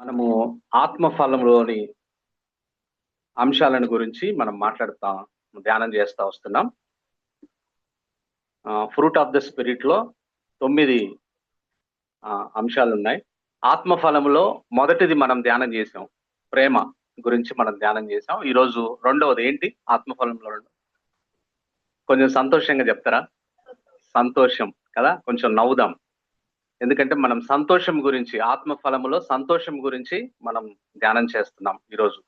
మనము ఆత్మఫలంలోని అంశాలను గురించి మనం ధ్యానం చేస్తా వస్తున్నాం. ఫ్రూట్ ఆఫ్ ద స్పిరిట్ లో 9 అంశాలు ఉన్నాయి. ఆత్మఫలములో మొదటిది మనం ధ్యానం చేసాం, ప్రేమ గురించి మనం ధ్యానం చేసాం. ఈరోజు రెండవది ఏంటి? ఆత్మఫలంలో కొంచెం సంతోషంగా చెప్తారా? సంతోషం కదా, కొంచెం నవ్వుదాం. ఎందుకంటే మనం సంతోషం గురించి, ఆత్మఫలములో సంతోషం గురించి మనం ధ్యానం చేస్తున్నాం ఈరోజు.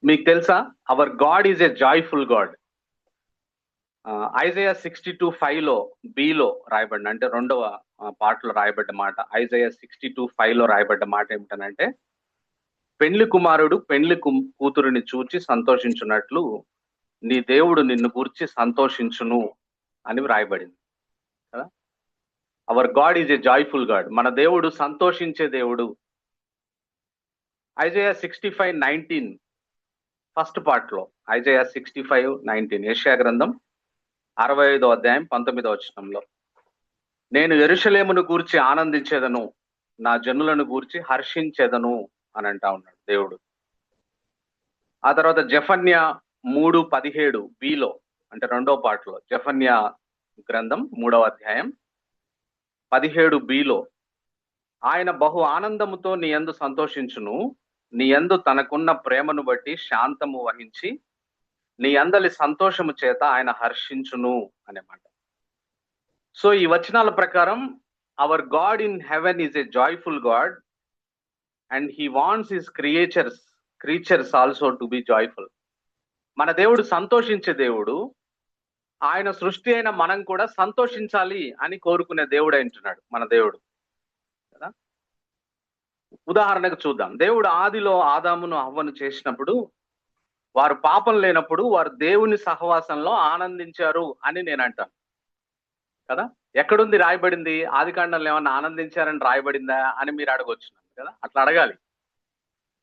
మీకు తెలుసా, hour God is a joyful God. Isaiah 62:5 below రాయబడిన, అంటే రెండవ పాటలో రాయబడ్డ మాట. ఐజయా 62:5 రాయబడ్డ మాట ఏమిటనంటే, పెండ్లి కుమారుడు పెండ్లి కూతురుని చూచి సంతోషించున్నట్లు నీ దేవుడు నిన్ను గూర్చి సంతోషించును అని రాయబడింది కదా. Hour God is a joyful God. మన దేవుడు సంతోషించే దేవుడు. ఐజయా 65:19 ఫస్ట్ పార్ట్ లో, ఐజయా 65:19, యెషయా గ్రంథం 65వ అధ్యాయం 19వ వచనంలో, నేను యెరూషలేమును గూర్చి ఆనందించేదను, నా జనులను గూర్చి హర్షించేదను అని అంటా ఉన్నాడు దేవుడు. ఆ తర్వాత జెఫన్యా 3:17 బిలో, అంటే రెండవ పాటలో, జెఫన్యా గ్రంథం 3వ అధ్యాయం 17 బిలో, ఆయన బహు ఆనందముతో నీ యందు సంతోషించును, నీ యందు తనకున్న ప్రేమను బట్టి శాంతము వహించి నీ అందలి సంతోషము చేత ఆయన హర్షించును అనే మాట. సో ఈ వచనాల ప్రకారం hour God in heaven is a joyful God and he wants his creatures also to be joyful. మన దేవుడు సంతోషించే దేవుడు. ఆయన సృష్టి అయిన మనం కూడా సంతోషించాలి అని కోరుకునే దేవుడు అంటున్నాడు మన దేవుడు కదా. ఉదాహరణకు చూద్దాం. దేవుడు ఆదిలో ఆదామును హవ్వను చేసినప్పుడు, వారు పాపం లేనప్పుడు వారు దేవుని సహవాసంలో ఆనందించారు అని నేను అంటాను కదా. ఎక్కడుంది రాయబడింది? ఆదికాండంలో ఏమన్నా ఆనందించారని రాయబడిందా అని మీరు అడగొచ్చు కదా. అట్లా అడగాలి,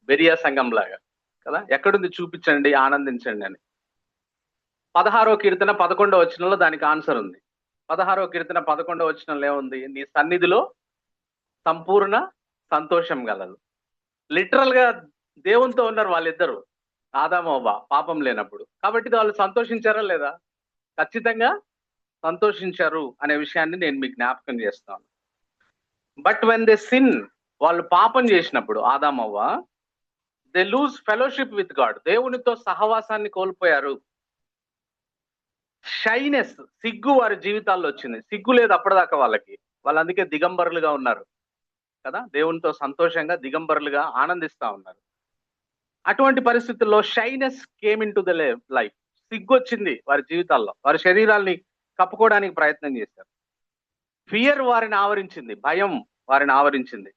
బెరియా సంఘం లాగా కదా. ఎక్కడుంది చూపించండి, ఆనందించండి అని. 16వ కీర్తన 11వ వచనంలో దానికి ఆన్సర్ ఉంది. 16వ కీర్తన 11వ వచనంలో ఏముంది? నీ సన్నిధిలో సంపూర్ణ సంతోషం గలదు. లిటరల్ గా దేవునితో ఉన్నారు వాళ్ళిద్దరు, ఆదాము అవ్వ, పాపం లేనప్పుడు. కాబట్టి వాళ్ళు సంతోషించారా లేదా? ఖచ్చితంగా సంతోషించారు అనే విషయాన్ని నేను మీకు జ్ఞాపకం చేస్తాను. బట్ వెన్ దే సిన్, వాళ్ళు పాపం చేసినప్పుడు ఆదాము అవ్వ, they lose fellowship with God, దేవునితో సహవాసాన్ని కోల్పోయారు. షైనెస్, సిగ్గు వారి జీవితాల్లో వచ్చింది. సిగ్గు లేదు అప్పటిదాకా వాళ్ళకి. వాళ్ళు అందుకే దిగంబరులుగా ఉన్నారు కదా. దేవునితో సంతోషంగా దిగంబరులుగా ఆనందిస్తా ఉన్నారు. అటువంటి పరిస్థితుల్లో shyness came in to the life. సిగ్గు వచ్చింది వారి జీవితాల్లో. వారి శరీరాల్ని కప్పుకోవడానికి ప్రయత్నం చేశారు. ఫియర్ వారిని ఆవరించింది, భయం వారిని ఆవరించింది.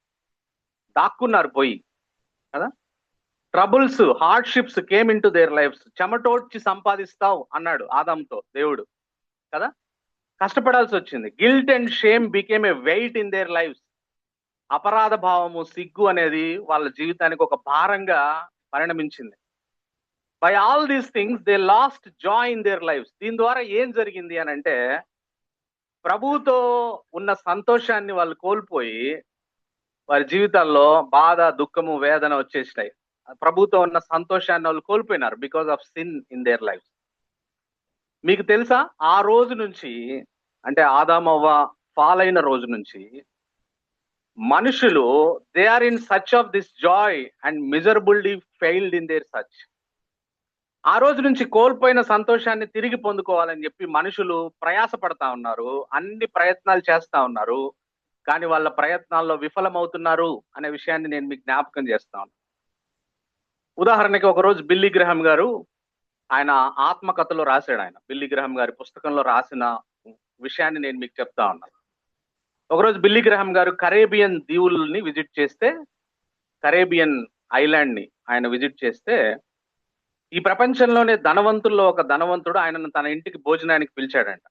దాక్కున్నారు పోయి కదా. Troubles, hardships came in to their lives. చెమటోడ్చి సంపాదిస్తావు అన్నాడు ఆదాంతో దేవుడు కదా. కష్టపడాల్సి వచ్చింది. Guilt and shame became a weight in their lives. అపరాధ భావము, సిగ్గు అనేది వాళ్ళ జీవితానికి ఒక భారంగా పరిణమించింది. By all these things they lost joy in their lives. దీని ద్వారా ఏం జరిగింది అని అంటే, ప్రభువుతో ఉన్న సంతోషాన్ని వాళ్ళు కోల్పోయి వారి జీవితాల్లో బాధ, దుఃఖము, వేదన వచ్చేసినాయి. ప్రభువుతో ఉన్న సంతోషాన్ని వాళ్ళు కోల్పోయినారు because of sin in their life. మీకు తెలుసా, ఆ రోజు నుంచి, అంటే ఆదాము అవ్వ ఫాల్ అయిన రోజు నుంచి మనుషులు they are in search of this joy and miserably failed in their search. ఆ రోజు నుంచి కోల్పోయిన సంతోషాన్ని తిరిగి పొందుకోవాలని చెప్పి మనుషులు ప్రయాస పడతా ఉన్నారు, అన్ని ప్రయత్నాలు చేస్తా ఉన్నారు. కానీ వాళ్ళ ప్రయత్నాల్లో విఫలమవుతున్నారు అనే విషయాన్ని నేను మీకు జ్ఞాపకం చేస్తాను. ఉదాహరణకి ఒకరోజు బిల్లీ గ్రహం గారు ఆయన ఆత్మకథలో రాశాడు. ఆయన బిల్లీ గ్రహం గారి పుస్తకంలో రాసిన విషయాన్ని నేను మీకు చెప్తా ఉన్నాను. ఒకరోజు బిల్లీ గ్రహం గారు కరేబియన్ దీవుల్ని విజిట్ చేస్తే, కరేబియన్ ఐలాండ్ ని ఆయన విజిట్ చేస్తే, ఈ ప్రపంచంలోనే ధనవంతుల్లో ఒక ధనవంతుడు ఆయనను తన ఇంటికి భోజనానికి పిలిచాడంట.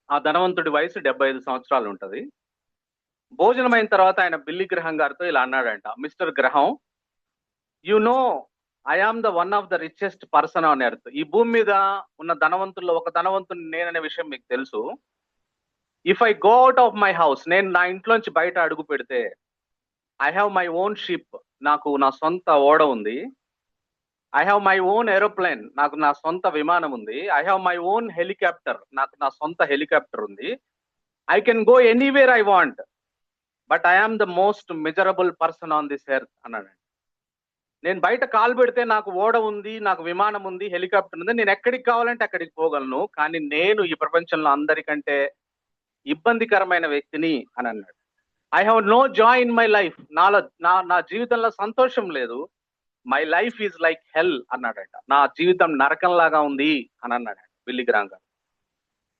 ఆ ధనవంతుడి వయసు 75 సంవత్సరాలు ఉంటది. భోజనం అయిన తర్వాత ఆయన బిల్లీ గ్రహం గారితో ఇలా అన్నాడంట, mister Graham, you know I am the one of the richest person on earth. ఈ భూమి మీద ఉన్న ధనవంతుల్లో ఒక ధనవంతుని నేననే విషయం మీకు తెలుసు. If I go out of my house, నేను నా ఇంట్లోంచి బయట అడుగు పెడితే, I have my own ship, నాకు నా సొంత ఓడ ఉంది. I have my own aeroplane, నాకు నా సొంత విమానం ఉంది. I have my own helicopter, నాకు నా సొంత హెలికాప్టర్ ఉంది. I can go anywhere I want, but I am the most miserable person on this earth అన్నాడు. నేను బయట కాలు పెడితే నాకు ఓడ ఉంది, నాకు విమానం ఉంది, హెలికాప్టర్ ఉంది, నేను ఎక్కడికి కావాలంటే అక్కడికి పోగలను, కానీ నేను ఈ ప్రపంచంలో అందరికంటే ఇబ్బందికరమైన వ్యక్తిని అని అన్నాడు. I have no joy in my life, నా జీవితంలో సంతోషం లేదు. My life is like hell అన్నాడట. నా జీవితం నరకంలాగా ఉంది అని అన్నాడు బిల్లీ గ్రాహం గారు.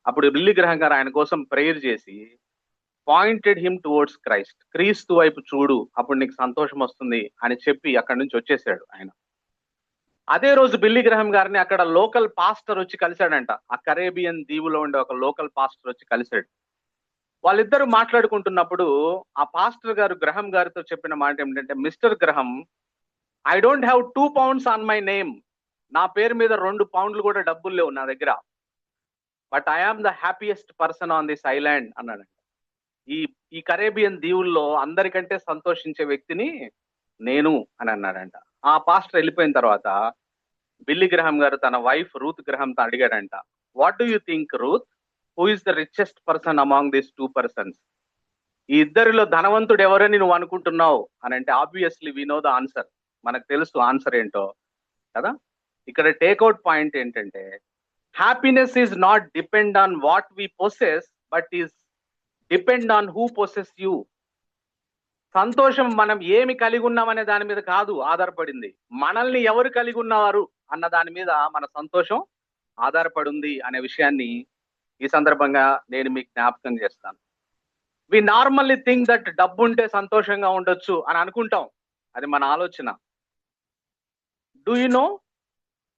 అప్పుడు బిల్లీ గ్రాహం గారు ఆయన కోసం ప్రేయర్ చేసి పాయింటెడ్ హిమ్ టువర్డ్స్ క్రైస్ట్, క్రీస్తు వైపు చూడు, అప్పుడు నీకు సంతోషం వస్తుంది అని చెప్పి అక్కడి నుంచి వచ్చేసాడు ఆయన. అదే రోజు బిల్లీ గ్రాహం గారిని అక్కడ లోకల్ పాస్టర్ వచ్చి కలిశాడంట. ఆ కరేబియన్ దీవులో ఉండే ఒక లోకల్ పాస్టర్ వచ్చి కలిశాడు. వాళ్ళిద్దరూ మాట్లాడుకుంటున్నప్పుడు ఆ పాస్టర్ గారు గ్రహం గారితో చెప్పిన మాట ఏమిటంటే, మిస్టర్ గ్రహం, I don't have 2 pounds on my name, నా పేరు మీద 2 pounds కూడా డబ్బులు లేవు నా దగ్గర, but I am the happiest person on this island అన్నాడు. ఈ కరేబియన్ దీవుల్లో అందరికంటే సంతోషించే వ్యక్తిని నేను అని అన్నాడంట. ఆ పాస్టర్ వెళ్ళిపోయిన తర్వాత బిల్లీ గ్రహం గారు తన వైఫ్ రూత్ గ్రహంతో అడిగాడంట, what do you think Ruth, who is the richest person among these 2 persons? ఈ ఇద్దరిలో ధనవంతుడు ఎవరని నువ్వు అనుకుంటున్నావు అని అంటే, obviously we know the answer, మనకు తెలుసు ఆన్సర్ ఏంటో కదా. ఇక్కడ టేక్అవుట్ పాయింట్ ఏంటంటే, happiness is not depend on what we possess, but is depend on who possess you. సంతోషం మనం ఏమి కలిగి ఉన్నామనే దాని మీద కాదు ఆధారపడింది, మనల్ని ఎవరు కలిగి ఉన్నారు అన్న దాని మీద మన సంతోషం ఆధారపడింది అనే విషయాన్ని ఈ సందర్భంగా నేను మీకు జ్ఞాపకం చేస్తాను. వి నార్మల్లీ థింక్ దట్ డబ్బు ఉంటే సంతోషంగా ఉండొచ్చు అని అనుకుంటాం, అది మన ఆలోచన. Do you know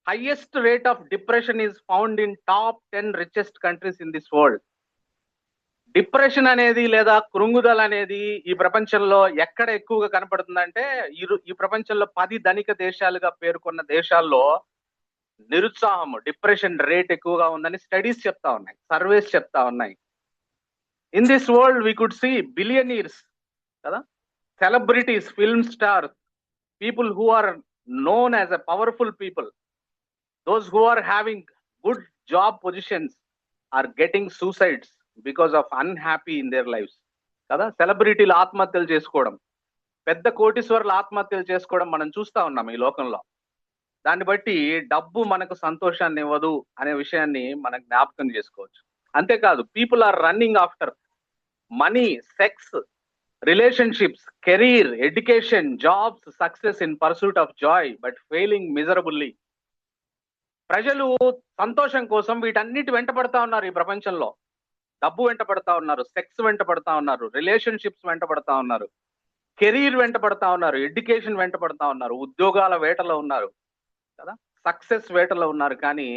highest rate of depression is found in top 10 richest countries in this world. Depression అనేది లేదా కృంగుదల అనేది ఈ ప్రపంచంలో ఎక్కడ ఎక్కువగా కనపడుతుందంటే, ఈ ప్రపంచంలో 10 ధనిక దేశాలుగా పేర్కొన్న దేశాల్లో నిరుత్సాహము, డిప్రెషన్ రేట్ ఎక్కువగా ఉందని స్టడీస్ చెప్తా ఉన్నాయి, సర్వేస్ చెప్తా ఉన్నాయి. In this world we could see billionaires కదా, celebrities, film stars, people who are known as a powerful people, those who are having good job positions are getting suicides because of unhappy in their lives కదా. సెలబ్రిటీలు ఆత్మహత్యలు చేసుకోవడం, పెద్ద కోటీశ్వరులు ఆత్మహత్యలు చేసుకోవడం మనం చూస్తా ఉన్నాం ఈ లోకంలో. దాన్ని బట్టి డబ్బు మనకు సంతోషాన్ని ఇవ్వదు అనే విషయాన్ని మనం జ్ఞాపకం చేసుకోవచ్చు. అంతేకాదు, people are running after money, sex, relationships, career, education, jobs, success in pursuit of joy but failing miserably. ప్రజలు సంతోషం కోసం వీటన్నిటి వెంట పడతా ఉన్నారు ఈ ప్రపంచంలో. డబ్బు వెంట పడతా ఉన్నారు, సెక్స్ వెంట పడతా ఉన్నారు, రిలేషన్షిప్స్ వెంట పడతా ఉన్నారు, కెరీర్ వెంట పడతా ఉన్నారు, ఎడ్యుకేషన్ వెంట పడతా ఉన్నారు, ఉద్యోగాల వేటలో ఉన్నారు కదా, సక్సెస్ వేటలో ఉన్నారు. కానీ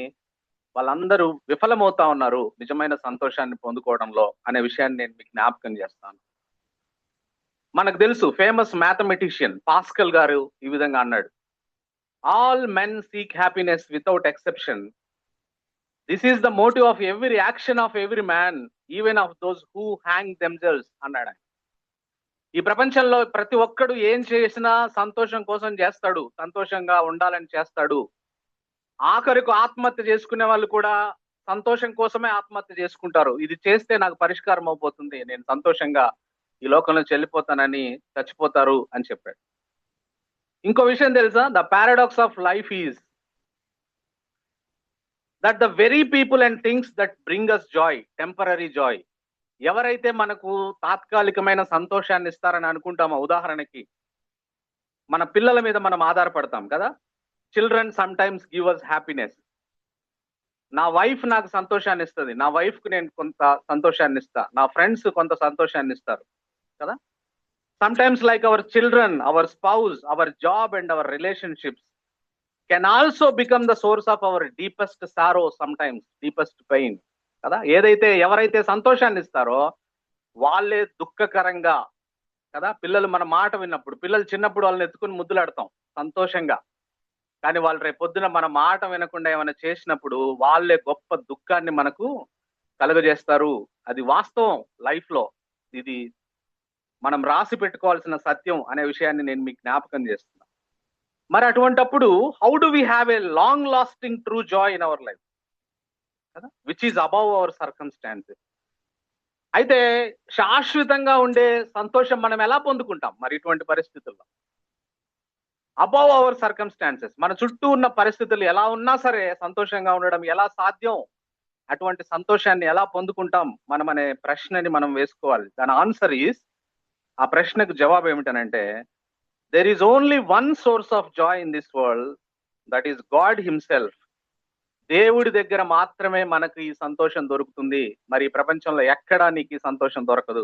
వాళ్ళందరూ విఫలమవుతా ఉన్నారు నిజమైన సంతోషాన్ని పొందుకోవడంలో అనే విషయాన్ని నేను మీకు జ్ఞాపకం చేస్తాను. మనకు తెలుసు, ఫేమస్ మ్యాథమెటిషియన్ పాస్కల్ గారు ఈ విధంగా అన్నాడు, all men seek happiness without exception, this is the motive of every action of every man, even of those who hang themselves అన్నాడు. ఈ ప్రపంచంలో ప్రతి ఒక్కడు ఏం చేసినా సంతోషం కోసం చేస్తాడు, సంతోషంగా ఉండాలని చేస్తాడు. ఆఖరికి ఆత్మహత్య చేసుకునే వాళ్ళు కూడా సంతోషం కోసమే ఆత్మహత్య చేసుకుంటారు. ఇది చేస్తే నాకు పరిష్కారం అయిపోతుంది, నేను సంతోషంగా ఈ లోకంలో చెల్లిపోతానని చచ్చిపోతారు అని చెప్పాడు. ఇంకో విషయం తెలుసా, the paradox of life is that the very people and things that bring us joy, temporary joy, ఎవరైతే మనకు తాత్కాలికమైన సంతోషాన్ని ఇస్తారని అనుకుంటామో, ఉదాహరణకి మన పిల్లల మీద మనం ఆధారపడతాం కదా. Children sometimes give us happiness. నా వైఫ్ నాకు సంతోషాన్ని ఇస్తుంది, నా వైఫ్ కు నేను కొంత సంతోషాన్ని ఇస్తా, నా ఫ్రెండ్స్ కొంత సంతోషాన్ని ఇస్తారు కదా. Sometimes like our children, our spouse, our job and our relationships can also become the source of our deepest sorrow, sometimes deepest pain కదా. ఎవరైతే సంతోషాన్ని ఇస్తారో వాళ్ళే దుఃఖకరంగా కదా. పిల్లలు మన మాట విన్నప్పుడు, పిల్లలు చిన్నప్పుడు వాళ్ళని ఎత్తుకుని ముద్దులాడతాం సంతోషంగా, కానీ వాళ్ళు రేపు పొద్దున మన మాట వినకుండా ఏమైనా చేసినప్పుడు వాళ్ళే గొప్ప దుఃఖాన్ని మనకు కలుగజేస్తారు. అది వాస్తవం లైఫ్ లో, ఇది మనం రాసి పెట్టుకోవాల్సిన సత్యం అనే విషయాన్ని నేను మీకు జ్ఞాపకం చేస్తున్నాను. మరి అటువంటప్పుడు how do we have a long lasting true joy in our life కదా, which is above our circumstances. అయితే శాశ్వతంగా ఉండే సంతోషం మనం ఎలా పొందుకుంటాం మరి ఇటువంటి పరిస్థితుల్లో? అబౌవ్ అవర్ సర్కమ్స్టాన్సెస్, మన చుట్టూ ఉన్న పరిస్థితులు ఎలా ఉన్నా సరే సంతోషంగా ఉండడం ఎలా సాధ్యం? అటువంటి సంతోషాన్ని ఎలా పొందుకుంటాం మనం అనే ప్రశ్నని మనం వేసుకోవాలి. దాని ఆన్సర్ ఈస్, ఆ ప్రశ్నకు జవాబు ఏమిటనంటే, there is only one source of joy in this world, that is God himself. దేవుడి దగ్గర మాత్రమే మనకు ఈ సంతోషం దొరుకుతుంది. మరి ఈ ప్రపంచంలో ఎక్కడా నీకు ఈ సంతోషం దొరకదు.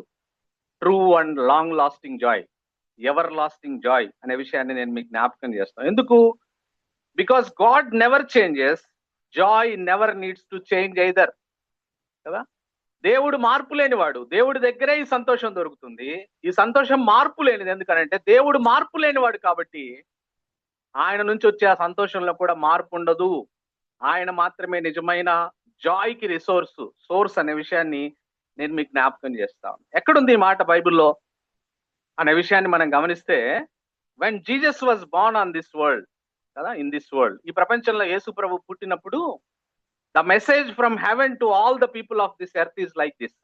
True and long lasting Joy, ever lasting Joy అనే విషయాన్ని నేను మీకు జ్ఞాపకం చేస్తాను. ఎందుకు? Because God never changes, Joy never needs to change either కదా. దేవుడు మార్పు లేనివాడు, దేవుడి దగ్గరే ఈ సంతోషం దొరుకుతుంది. ఈ సంతోషం మార్పు లేనిది. ఎందుకనంటే దేవుడు మార్పు లేనివాడు కాబట్టి ఆయన నుంచి వచ్చే ఆ సంతోషంలో కూడా మార్పు ఉండదు. ఆయన మాత్రమే నిజమైన జాయ్కి సోర్స్ అనే విషయాన్ని నేను మీకు జ్ఞాపకం చేస్తాను. ఎక్కడుంది ఈ మాట బైబిల్లో అనే విషయాన్ని మనం గమనిస్తే, when Jesus was Born on this world కదా, ఇన్ దిస్ వరల్డ్, ఈ ప్రపంచంలో యేసు ప్రభు పుట్టినప్పుడు, the message from heaven to all the people of this earth is like this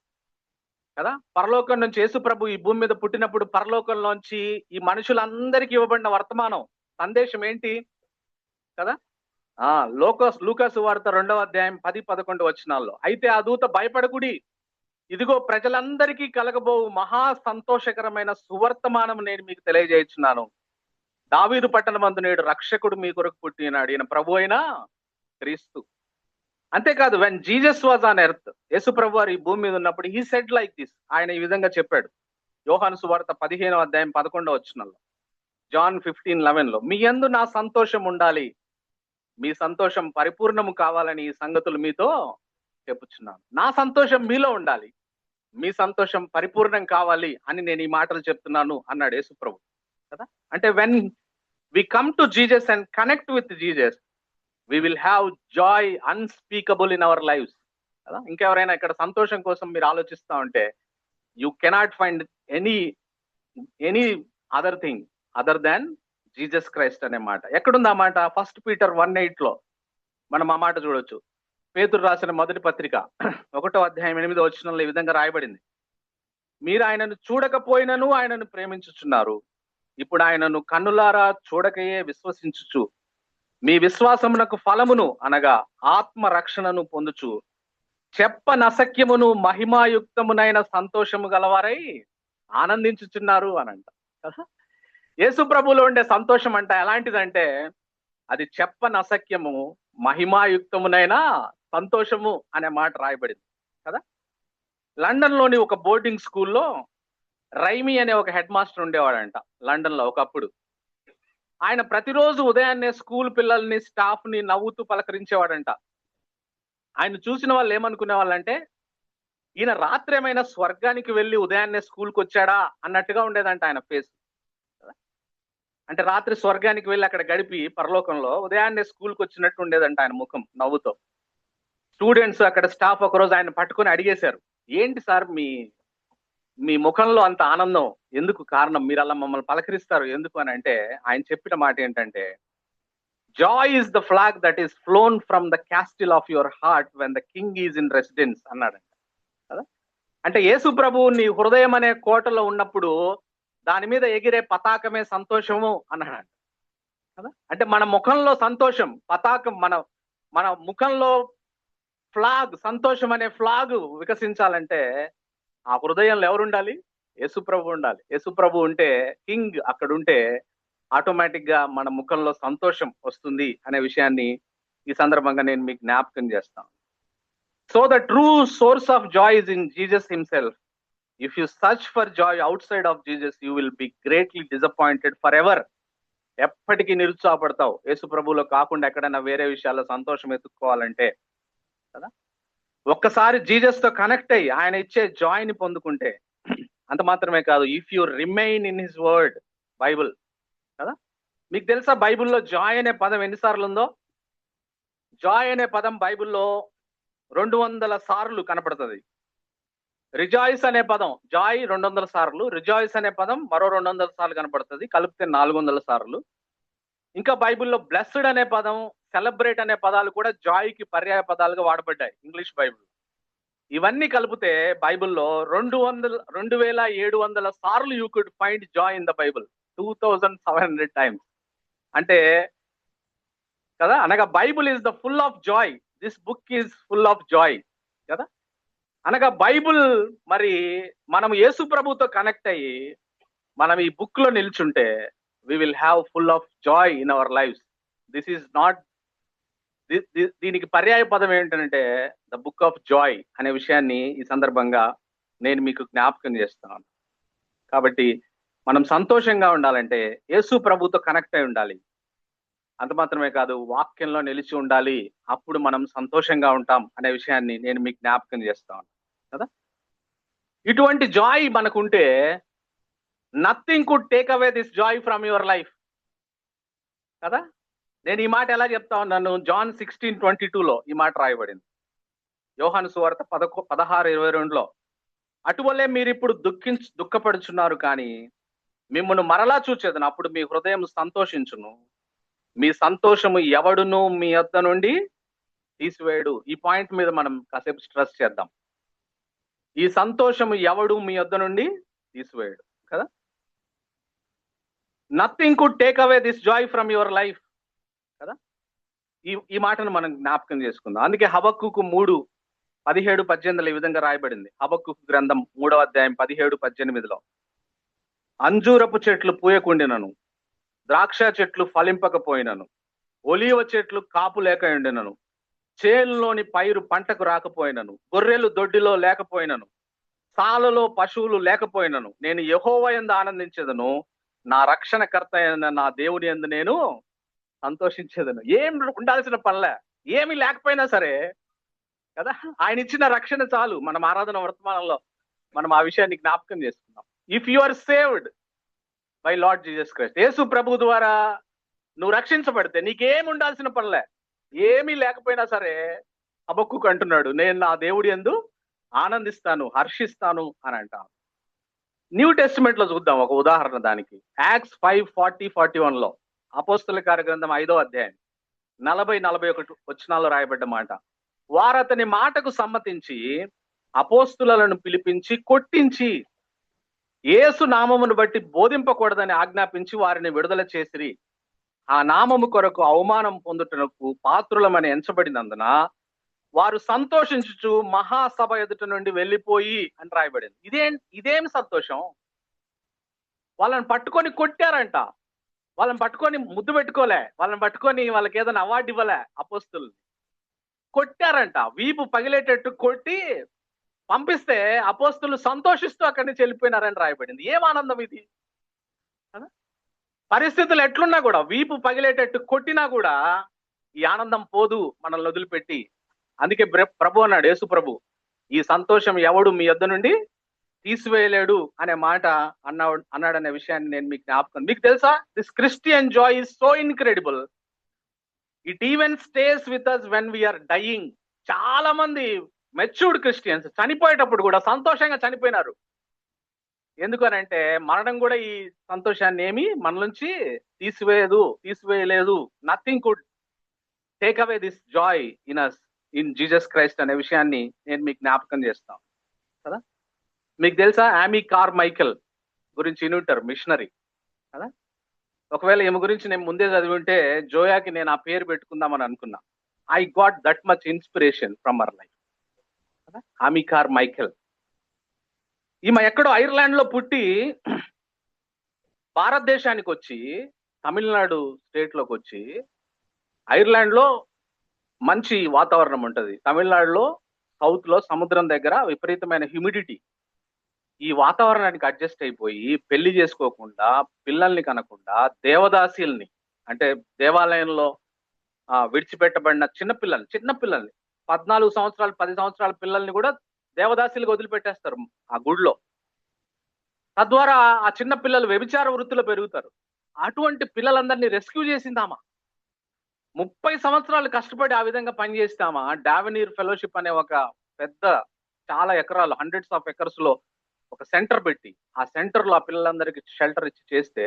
కదా. పరలోకం నుంచి యేసు ప్రభు ఈ భూమి మీద పుట్టినప్పుడు పరలోకంలోంచి ఈ మనుషులందరికీ ఇవ్వబడిన వర్తమానం సందేశం ఏంటి కదా? లూకాసు వార్త 2వ అధ్యాయం 10-11 వచనాల్లో, అయితే ఆ దూత భయపడకుడి, ఇదిగో ప్రజలందరికీ కలగబోవు మహా సంతోషకరమైన సువర్తమానం నేను మీకు తెలియజేయుచున్నాను. దావీదు పట్టణమందు నేడు రక్షకుడు మీ కొరకు పుట్టినాడు, ఈయన ప్రభు అయిన క్రీస్తు. అంతేకాదు, when Jesus was on earth, యేసు ప్రభు వారు ఈ భూమి మీద ఉన్నప్పుడు, హీ సెడ్ లైక్ దిస్, ఆయన ఈ విధంగా చెప్పాడు. యోహాను సువార్త 15వ అధ్యాయం 11వ వచనంలో, జాన్ 15:11లో, మీ యందు నా సంతోషం ఉండాలి, మీ సంతోషం పరిపూర్ణము కావాలని ఈ సంగతులు మీతో చెప్పుచున్నాను. నా సంతోషం మీలో ఉండాలి, మీ సంతోషం పరిపూర్ణం కావాలి అని నేను ఈ మాటలు చెప్తున్నాను అన్నాడు యేసు ప్రభు కదా. అంటే when we come to Jesus and connect with Jesus, we will have joy unspeakable in our lives కదా. ఇంకెవరైనా ఇక్కడ సంతోషం కోసం మీరు ఆలోచిస్తా ఉంటే, you cannot find any other thing other than Jesus Christ అనే మాట. ఎక్కడుంది ఆ మాట? 1 Peter 1:8లో మనం ఆ మాట చూడొచ్చు. పేతురు రాసిన మొదటి పత్రిక 1వ అధ్యాయం 8వ వచనంలో ఈ విధంగా రాయబడింది, మీరు ఆయనను చూడకపోయినను ఆయనను ప్రేమించుచున్నారు, ఇప్పుడు ఆయనను కన్నులారా చూడకయే విశ్వసించుచు మీ విశ్వాసమునకు ఫలమును అనగా ఆత్మ రక్షణను పొందుచు చెప్పనసఖ్యమును మహిమాయుక్తమునైన సంతోషము గలవారై ఆనందించుచున్నారు అనంట కదా. యేసు ప్రభులో ఉండే సంతోషం అంట ఎలాంటిదంటే, అది చెప్పనసఖ్యము మహిమాయుక్తమునైన సంతోషము అనే మాట రాయబడింది కదా. లండన్ లోని ఒక బోర్డింగ్ స్కూల్లో రైమీ అనే ఒక హెడ్ మాస్టర్ ఉండేవాడంట లండన్ లో ఒకప్పుడు. ఆయన ప్రతిరోజు ఉదయాన్నే స్కూల్ పిల్లల్ని, స్టాఫ్ ని నవ్వుతూ పలకరించేవాడంట. ఆయన చూసిన వాళ్ళు ఏమనుకునే వాళ్ళంటే, ఈయన రాత్రి ఏమైనా స్వర్గానికి వెళ్ళి ఉదయాన్నే స్కూల్కి వచ్చాడా అన్నట్టుగా ఉండేదంట ఆయన ఫేస్. అంటే రాత్రి స్వర్గానికి వెళ్ళి అక్కడ గడిపి పరలోకంలో ఉదయాన్నే స్కూల్కి వచ్చినట్టు ఉండేదంట ఆయన ముఖం నవ్వుతో. స్టూడెంట్స్, అక్కడ స్టాఫ్ ఒకరోజు ఆయన పట్టుకొని అడిగేశారు, ఏంటి సార్ మీ ముఖంలో అంత ఆనందం ఎందుకు? కారణం, మీరు అలా మమ్మల్ని పలకరిస్తారు ఎందుకు అని అంటే, ఆయన చెప్పిన మాట ఏంటంటే, Joy is the flag that is flown from the castle of your heart when the king is in residence అన్నాడంట కదా. అంటే యేసు ప్రభువు నీ హృదయం అనే కోటలో ఉన్నప్పుడు దాని మీద ఎగిరే పతాకమే సంతోషము అన్నాడంట కదా. అంటే మన ముఖంలో సంతోషం పతాకం, మన ముఖంలో ఫ్లాగ్, సంతోషం అనే ఫ్లాగ్ వికసించాలంటే ఆ హృదయంలో ఎవరు ఉండాలి? యేసు ప్రభు ఉండాలి. యేసు ప్రభు ఉంటే, కింగ్ అక్కడ ఉంటే ఆటోమేటిక్ గా మన ముఖంలో సంతోషం వస్తుంది అనే విషయాన్ని ఈ సందర్భంగా నేను మీకు జ్ఞాపకం చేస్తాను. So the true source of Joy is in Jesus himself. If you search for Joy out side of Jesus, you will be greatly disappointed for ever. ఎప్పటికీ నిరుత్సాహపడతావు యేసు ప్రభులో కాకుండా ఎక్కడైనా వేరే విషయాల్లో సంతోషం ఎత్తుక్కోవాలంటే కదా. ఒక్కసారి జీసస్ తో కనెక్ట్ అయ్యి ఆయన ఇచ్చే జాయ్ ని పొందుకుంటే, అంత మాత్రమే కాదు, if you remain in his word, Bible కదా. మీకు తెలుసా బైబిల్లో జాయ్ అనే పదం ఎన్నిసార్లు ఉందో? జాయ్ అనే పదం బైబిల్లో 200 సార్లు కనపడుతుంది. రిజాయిస్ అనే పదం, జాయ్ 200 సార్లు, రిజాయిస్ అనే పదం మరో 200 సార్లు కనపడుతుంది, కలిపితే 400 సార్లు. ఇంకా బైబిల్లో బ్లెస్డ్ అనే పదం, సెలబ్రేట్ అనే పదాలు కూడా జాయ్ కి పర్యాయ పదాలుగా వాడబడ్డాయి ఇంగ్లీష్ బైబిల్. ఇవన్నీ కలిపితే బైబిల్లో 2700 సార్లు you could find Joy in the Bible, 2700 times. అంటే కదా, అనగా Bible is the full of Joy, this book is full of Joy కదా. అనగా బైబిల్ మరి మనం యేసు ప్రభుతో కనెక్ట్ అయ్యి మనం ఈ బుక్ లో నిల్చుంటే we will have full of joy in our lives. This is not, దీనికి పర్యాయ పదం ఏంటంటే ద బుక్ ఆఫ్ జాయ్ అనే విషయాన్ని ఈ సందర్భంగా నేను మీకు జ్ఞాపకం చేస్తున్నాను. కాబట్టి మనం సంతోషంగా ఉండాలంటే యేసు ప్రభుతో కనెక్ట్ అయి ఉండాలి. అంత మాత్రమే కాదు, వాక్యంలో నిలిచి ఉండాలి, అప్పుడు మనం సంతోషంగా ఉంటాం అనే విషయాన్ని నేను మీకు జ్ఞాపకం చేస్తాను కదా. ఇటువంటి జాయ్ మనకుంటే nothing could take away this joy from your life కదా. నేను ఈ మాట ఎలా చెప్తా ఉన్నాను, జాన్ 16:22లో ఈ మాట రాయబడింది. యోహాను సువార్త 16:22లో, అటువలే మీరు ఇప్పుడు దుఃఖపడుచున్నారు కానీ మిమ్మల్ని మరలా చూచేదను, అప్పుడు మీ హృదయం సంతోషించును, మీ సంతోషము ఎవడును మీ యొద్ద నుండి తీసివేయడు. ఈ పాయింట్ మీద మనం కాసేపు స్ట్రెస్ చేద్దాం. ఈ సంతోషము ఎవడు మీ యొద్ద నుండి తీసివేయడు కదా. Nothing could take away this joy from your life కదా. ఈ మాటను మనం జ్ఞాపకం చేసుకుందాం. అందుకే హబక్కూకు 3:17-18 ఈ విధంగా రాయబడింది. హబక్కూకు గ్రంథం 3వ అధ్యాయం 17-18లో, అంజూరపు చెట్లు పూయకుండినను, ద్రాక్ష చెట్లు ఫలింపకపోయినను, ఒలీవ చెట్లు కాపు లేక ఉండినను, చేనులోని పైరు పంటకు రాకపోయినను, గొర్రెలు దొడ్డిలో లేకపోయినను, సాలలో పశువులు లేకపోయినను, నేను యెహోవా యందు ఆనందించేదను, నా రక్షణకర్త అయిన నా దేవుని యందు నేను సంతోషించేదను. ఏం ఉండాల్సిన పనిలే, ఏమి లేకపోయినా సరే కదా, ఆయన ఇచ్చిన రక్షణ చాలు. మనం ఆరాధన వర్తమానంలో మనం ఆ విషయాన్ని జ్ఞాపకం చేసుకున్నాం. If you are saved by Lord Jesus Christ, యేసు ప్రభు ద్వారా నువ్వు రక్షించబడితే నీకేమి ఉండాల్సిన పనిలే, ఏమీ లేకపోయినా సరే హబక్కూకు అంటున్నాడు, నేను నా దేవుడి యందు ఆనందిస్తాను, హర్షిస్తాను అని అంటాను. న్యూ టెస్టిమెంట్ లో చూద్దాం ఒక ఉదాహరణ దానికి. యాక్ట్స్ 5:40-41లో, అపోస్తల కార్యగ్రంథం 5వ అధ్యాయం 40-41 వచనాల్లో రాయబడ్డ మాట, వారు అతని మాటకు సమ్మతించి అపోస్తులను పిలిపించి కొట్టించి యేసు నామమును బట్టి బోధింపకూడదని ఆజ్ఞాపించి వారిని విడుదల చేసిరి. ఆ నామము కొరకు అవమానం పొందుటకు పాత్రులమని ఎంచబడినందున వారు సంతోషించుచు మహాసభ ఎదుట నుండి వెళ్ళిపోయి అని రాయబడింది. ఇదేం సంతోషం? వాళ్ళని పట్టుకొని కొట్టారంట, వాళ్ళని పట్టుకొని ముద్దు పెట్టుకోలే, వాళ్ళని పట్టుకొని వాళ్ళకి ఏదైనా అవార్డు ఇవ్వలే, అపోస్తులు కొట్టారంట, వీపు పగిలేటట్టు కొట్టి పంపిస్తే అపోస్తులు సంతోషిస్తూ అక్కడి నుంచి వెళ్ళిపోయినారని రాయబడింది. ఏం ఆనందం ఇది! పరిస్థితులు ఎట్లున్నా కూడా, వీపు పగిలేటట్టు కొట్టినా కూడా ఈ ఆనందం పోదు మనల్ని వదిలిపెట్టి. అందుకే ప్రభు అన్నాడు, యేసు ప్రభు, ఈ సంతోషం ఎవడు మీ యొద్ద నుండి తీసివేయలేడు అనే మాట అన్నాడనే విషయాన్ని నేను మీకు జ్ఞాపకం. మీకు తెలుసా, this Christian joy is so incredible, it even stays with us when we're dying. చాలా మంది మెచ్యూర్డ్ క్రిస్టియన్స్ చనిపోయేటప్పుడు కూడా సంతోషంగా చనిపోయినారు. ఎందుకనంటే మరణం కూడా ఈ సంతోషాన్ని ఏమి మన నుంచి తీసివేయలేదు. Nothing could take away this joy in us in Jesus Christ అనే విషయాన్ని నేను మీకు జ్ఞాపకం చేస్తాను కదా. మీకు తెలుసా, ఆమీ కార్మైకెల్ గురించి వినుంటారు, మిషనరీ కదా. ఒకవేళ ఈమె గురించి నేను ముందే చదివి ఉంటే జోయాకి నేను ఆ పేరు పెట్టుకుందామని అనుకున్నా. I got that much inspiration from our life కదా. ఆమీ కార్మైకెల్ ఈమె ఎక్కడో ఐర్లాండ్ లో పుట్టి భారతదేశానికి వచ్చి, తమిళనాడు స్టేట్ లోకి వచ్చి, ఐర్లాండ్ లో మంచి వాతావరణం ఉంటది, తమిళనాడులో సౌత్ లో సముద్రం దగ్గర విపరీతమైన హ్యూమిడిటీ. ఈ వాతావరణానికి అడ్జస్ట్ అయిపోయి పెళ్లి చేసుకోకుండా, పిల్లల్ని కనకుండా, దేవదాసీల్ని అంటే దేవాలయంలో విడిచిపెట్టబడిన చిన్నపిల్లల్ని 14 సంవత్సరాలు 10 సంవత్సరాల పిల్లల్ని కూడా దేవదాసీలకు వదిలిపెట్టేస్తారు ఆ గుడిలో. తద్వారా ఆ చిన్న పిల్లలు వ్యభిచార వృత్తిలో పెరుగుతారు. అటువంటి పిల్లలందరినీ రెస్క్యూ చేసిందామా. 30 సంవత్సరాలు కష్టపడి ఆ విధంగా పనిచేస్తామా. డావెనీర్ ఫెలోషిప్ అనే ఒక పెద్ద చాలా ఎకరాలు, హండ్రెడ్స్ ఆఫ్ ఎకర్స్ లో ఒక సెంటర్ పెట్టి, ఆ సెంటర్ లో ఆ పిల్లలందరికీ షెల్టర్ ఇచ్చి చేస్తే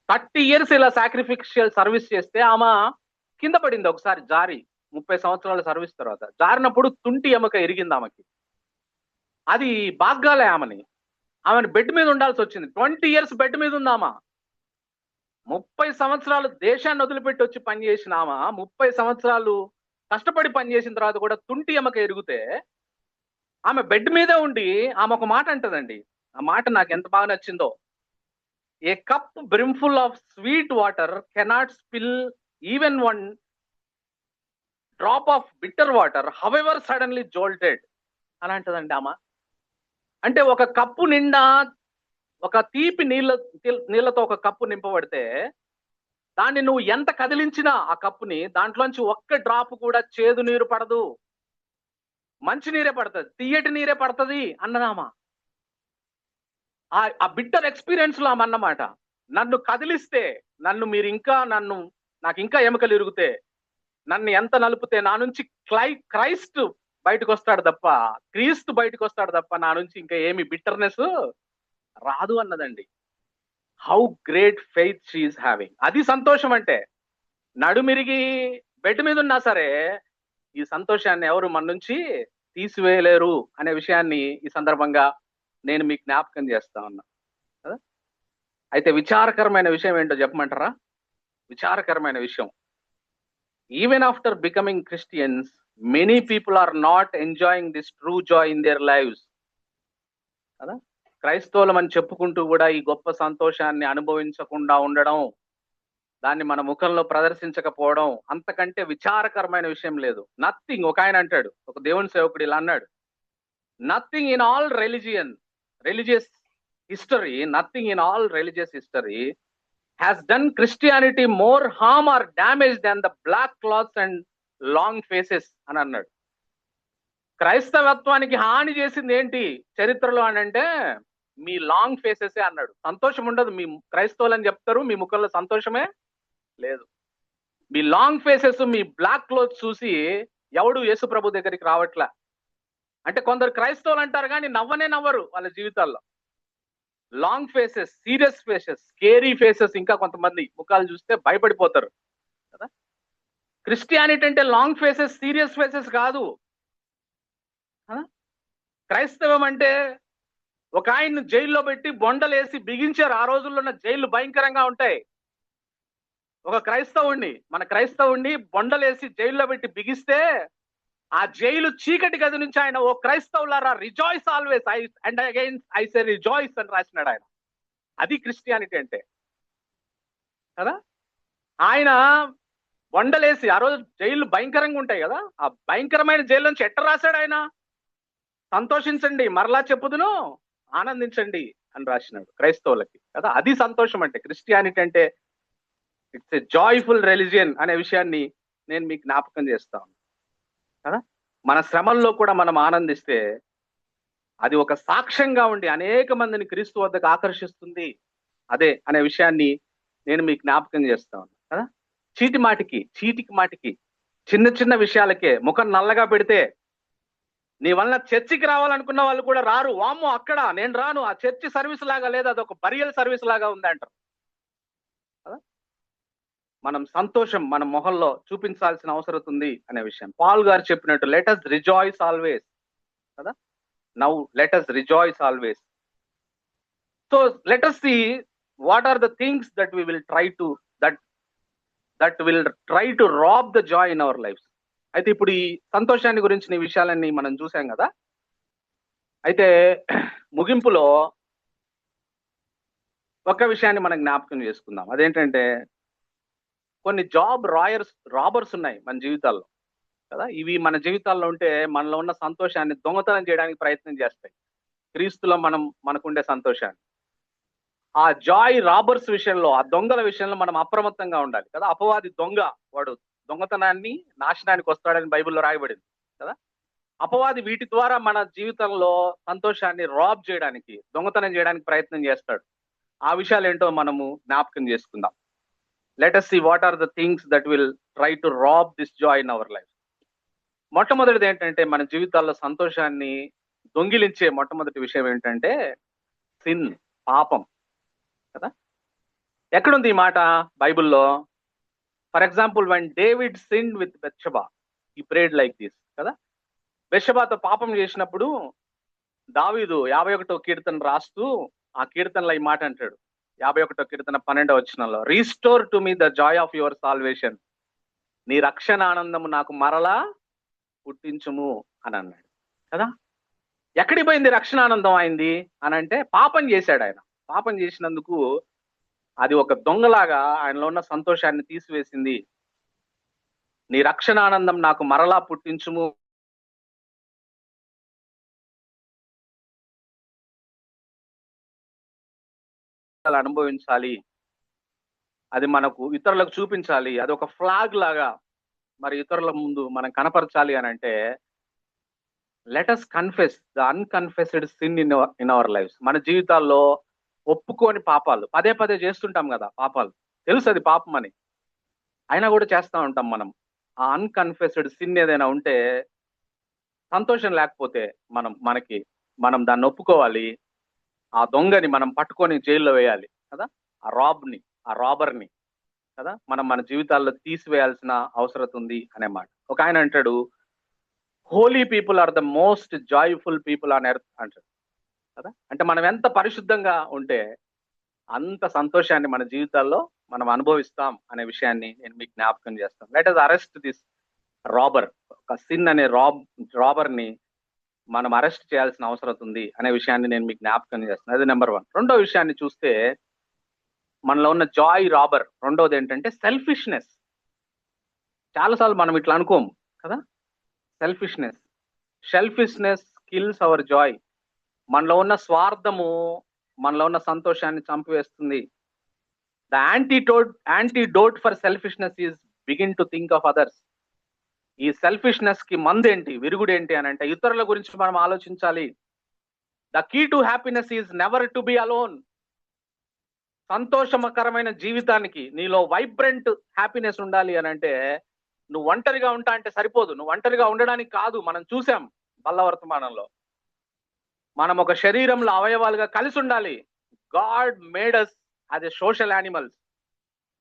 30 years ఇలా సాక్రిఫిషియల్ సర్వీస్ చేస్తే ఆమె కింద పడింది ఒకసారి జారి. 30 సంవత్సరాల సర్వీస్ తర్వాత జారినప్పుడు తుంటి ఎముక ఇరిగింది ఆమెకి. అది బాగ్గాలే ఆమెని బెడ్ మీద ఉండాల్సి వచ్చింది. 20 years బెడ్ మీద ఉంది ఆమె. 30 సంవత్సరాలు దేశాన్ని వదిలిపెట్టి వచ్చి పనిచేసిన ఆమె 30 సంవత్సరాలు కష్టపడి పనిచేసిన తర్వాత కూడా తుంటి ఎముక ఎరిగితే ఆమె బెడ్ మీదే ఉండి ఆమె ఒక మాట అంటదండి. ఆ మాట నాకు ఎంత బాగా నచ్చిందో. A cup brimful of sweet water cannot spill even one drop of bitter water however suddenly jolted అని అంటదండి ఆమె. అంటే ఒక కప్పు నిండా ఒక తీపి నీళ్ళతో ఒక కప్పు నింపబడితే దాన్ని నువ్వు ఎంత కదిలించినా ఆ కప్పుని దాంట్లోంచి ఒక్క డ్రాప్ కూడా చేదు నీరు పడదు, మంచి నీరే పడుతుంది, తీయటి నీరే పడుతుంది అన్నదామా. ఆ బిట్టర్ ఎక్స్పీరియన్స్ లో అన్నమాట. నన్ను కదిలిస్తే, నాకు ఇంకా ఎముకలు ఇరుగుతే, నన్ను ఎంత నలుపుతే నా నుంచి క్రైస్ట్ బయటకు వస్తాడు తప్ప, క్రీస్తు బయటకు వస్తాడు తప్ప నా నుంచి ఇంకా ఏమి బిట్టర్నెస్ రాదు అన్నదండి. How great faith she is having. అది సంతోషం అంటే. నడుమిరిగి బెడ్ మీద ఉన్నా సరే ఈ సంతోషాన్ని ఎవరు మన నుంచి తీసివేయలేరు అనే విషయాన్ని ఈ సందర్భంగా నేను మీకు జ్ఞాపకం చేస్తా ఉన్నా కదా. అయితే విచారకరమైన విషయం ఏంటో చెప్పమంటారా? విచారకరమైన విషయం, even after becoming Christians many people are not enjoying this true joy in their lives కదా. క్రైస్తవులం అని చెప్పుకుంటూ కూడా ఈ గొప్ప సంతోషాన్ని అనుభవించకుండా ఉండడం, దాన్ని మన ముఖంలో ప్రదర్శించకపోవడం అంతకంటే విచారకరమైన విషయం లేదు. నథింగ్, ఒక ఆయన అంటాడు, ఒక దేవుని సేవకుడు ఇలా అన్నాడు, nothing in all religious history, nothing in all religious history has done Christianity more harm or damage than the black clothes and long faces అని అన్నాడు. క్రైస్తవత్వానికి హాని చేసింది ఏంటి చరిత్రలో అని అంటే మీ లాంగ్ ఫేసెస్ అన్నాడు. సంతోషం ఉండదు, మీ క్రైస్తవులు అని చెప్తారు, మీ ముఖంలో సంతోషమే లేదు. మీ లాంగ్ ఫేసెస్, మీ బ్లాక్ క్లోత్స్ చూసి ఎవడు యేసు ప్రభు దగ్గరికి రావట్లే. అంటే కొందరు క్రైస్తవులు అంటారు కానీ నవ్వరు వాళ్ళ జీవితాల్లో. Long faces, serious faces, scary faces, ఇంకా కొంతమంది ముఖాలు చూస్తే భయపడిపోతారు కదా. క్రిస్టియానిటీ అంటే లాంగ్ ఫేసెస్, సీరియస్ ఫేసెస్ కాదు. క్రైస్తవం అంటే ఒక ఆయన్ని జైల్లో పెట్టి బొండలేసి బిగించారు. ఆ రోజుల్లో ఉన్న జైలు భయంకరంగా ఉంటాయి. ఒక మన క్రైస్తవుణ్ణి బొండలేసి జైల్లో పెట్టి బిగిస్తే ఆ జైలు చీకటి గది నుంచి ఆయన, ఓ క్రైస్తవులారా rejoice always, I say rejoice అని రాసినాడు ఆయన. అది క్రిస్టియానిటీ అంటే కదా. ఆయన బొండలేసి, ఆ రోజు జైలు భయంకరంగా ఉంటాయి కదా, ఆ భయంకరమైన జైలు నుంచి ఎట్ట రాశాడు ఆయన, సంతోషించండి మరలా చెప్పుదును ఆనందించండి అని రాసినాడు క్రైస్తవులకి కదా. అది సంతోషం అంటే. క్రిస్టియానిటీ అంటే ఇట్స్ ఎ జాయ్ఫుల్ రిలీజియన్ అనే విషయాన్ని నేను మీకు జ్ఞాపకం చేస్తాను కదా. మన శ్రమల్లో కూడా మనం ఆనందిస్తే అది ఒక సాక్ష్యంగా ఉండి అనేక మందిని క్రీస్తు వద్దకు ఆకర్షిస్తుంది అదే అనే విషయాన్ని నేను మీకు జ్ఞాపకం చేస్తాను కదా. చీటికి మాటికి చిన్న చిన్న విషయాలకే ముఖం నల్లగా పెడితే నీ వల్ల చర్చికి రావాలనుకున్న వాళ్ళు కూడా రారు. వామ్మో అక్కడ నేను రాను, ఆ చర్చి సర్వీస్ లాగా లేదు, అదొక బరియల్ సర్వీస్ లాగా ఉంది అంటారు. మనం సంతోషం మన మొహంలో చూపించాల్సిన అవసరం ఉంది అనే విషయం పాల్ గారు చెప్పినట్టు, లెట్ us రిజాయిస్ ఆల్వేస్ కదా. Now let us rejoice always. So let us see what are the things that we will try to that will try to rob the joy in our lives. అయితే ఇప్పుడు ఈ సంతోషాన్ని గురించిన ఈ విషయాలన్నీ మనం చూసాం కదా. అయితే ముగింపులో ఒక విషయాన్ని మనం జ్ఞాపకం చేసుకుందాం. అదేంటంటే కొన్ని రాబర్స్ ఉన్నాయి మన జీవితాల్లో కదా. ఇవి మన జీవితాల్లో ఉంటే మనలో ఉన్న సంతోషాన్ని దొంగతనం చేయడానికి ప్రయత్నం చేస్తాయి. క్రీస్తులో మనకుండే సంతోషాన్ని, ఆ జాయ్ రాబర్స్ విషయంలో, ఆ దొంగల విషయంలో మనం అప్రమత్తంగా ఉండాలి కదా. అపవాది దొంగ, వాడు దొంగతనాన్ని నాశనానికి వస్తాడని బైబిల్లో రాయబడింది కదా. అపవాది వీటి ద్వారా మన జీవితంలో సంతోషాన్ని రాబ్ చేయడానికి, దొంగతనం చేయడానికి ప్రయత్నం చేస్తాడు. ఆ విషయాలు ఏంటో మనము జ్ఞాపకం చేసుకుందాం. Let us see what are the things that will try to rob this joy in our life. మొట్టమొదటిది ఏంటంటే మన జీవితాల్లో సంతోషాన్ని దొంగిలించే మొట్టమొదటి విషయం ఏంటంటే సిన్, పాపం కదా. ఎక్కడుంది ఈ మాట బైబిల్లో? For example when David sinned with Bathsheba, he prayed like this కదా. బెత్షెబాతో పాపం చేసినప్పుడు దావీదు 51వ కీర్తన రాస్తూ ఆ కీర్తనలో ఈ మాట అంటాడు. 51వ కీర్తన 12వ వచనంలో, restore to me the Joy of your salvation, నీ రక్షణ ఆనందము నాకు మరలా పుట్టించుము అని అన్నాడు కదా. ఎక్కడికి పోయింది రక్షణ ఆనందం అయింది అని అంటే, పాపం చేశాడు ఆయన. పాపం చేసినందుకు అది ఒక దొంగలాగా ఆయనలో ఉన్న సంతోషాన్ని తీసివేసింది. నీ రక్షణ ఆనందం నాకు మరలా పుట్టించుము అనుభవించాలి, అది మనకు ఇతరులకు చూపించాలి, అది ఒక ఫ్లాగ్ లాగా మరి ఇతరుల ముందు మనం కనపరచాలి అని అంటే, let us confess the unconfessed sin in our lives. మన జీవితాల్లో ఒప్పుకోని పాపాలు పదే పదే చేస్తుంటాం కదా. పాపాలు తెలుసు అది పాపం అని, అయినా కూడా చేస్తూ ఉంటాం మనం. ఆ అన్కన్ఫెస్డ్ సిన్ ఏదైనా ఉంటే, సంతోషం లేకపోతే మనం దాన్ని ఒప్పుకోవాలి. ఆ దొంగని మనం పట్టుకొని జైల్లో వేయాలి కదా. ఆ రాబర్ని కదా మనం మన జీవితాల్లో తీసివేయాల్సిన అవసరం ఉంది అనే మాట. ఒక ఆయన అంటాడు, holy people are the most joyful people on earth అంటాడు కదా. అంటే మనం ఎంత పరిశుద్ధంగా ఉంటే అంత సంతోషాన్ని మన జీవితాల్లో మనం అనుభవిస్తాం అనే విషయాన్ని నేను మీకు జ్ఞాపకం చేస్తాను. Let us arrest this robber. ఒక సిన్ అనే రాబర్ని మనం అరెస్ట్ చేయాల్సిన అవసరం ఉంది అనే విషయాన్ని నేను మీకు జ్ఞాపకం చేస్తాను. అది నెంబర్ 1. రెండో విషయాన్ని చూస్తే, మనలో ఉన్న జాయ్ రాబర్ రెండోది ఏంటంటే సెల్ఫిష్నెస్. చాలాసార్లు మనం ఇట్లా అనుకోము కదా. Selfishness kills our joy. మనలో ఉన్న స్వార్థము మనలో ఉన్న సంతోషాన్ని చంపివేస్తుంది. The antidote for selfishness is begin to think of others. ఈ సెల్ఫిష్నెస్ కి మందేంటి, విరుగుడేంటి అని అంటే, ఇతరుల గురించి మనం ఆలోచించాలి. The key to happiness is never to be alone. సంతోషకరమైన జీవితానికి నీలో వైబ్రెంట్ హ్యాపీనెస్ ఉండాలి అని అంటే, నువ్వు ఒంటరిగా ఉంటా అంటే సరిపోదు. నువ్వు ఒంటరిగా ఉండడానికి కాదు. మనం చూసాం బల్లవర్తమానంలో, మనం ఒక శరీరంలో అవయవాలుగా కలిసి ఉండాలి. God made us as a social animals.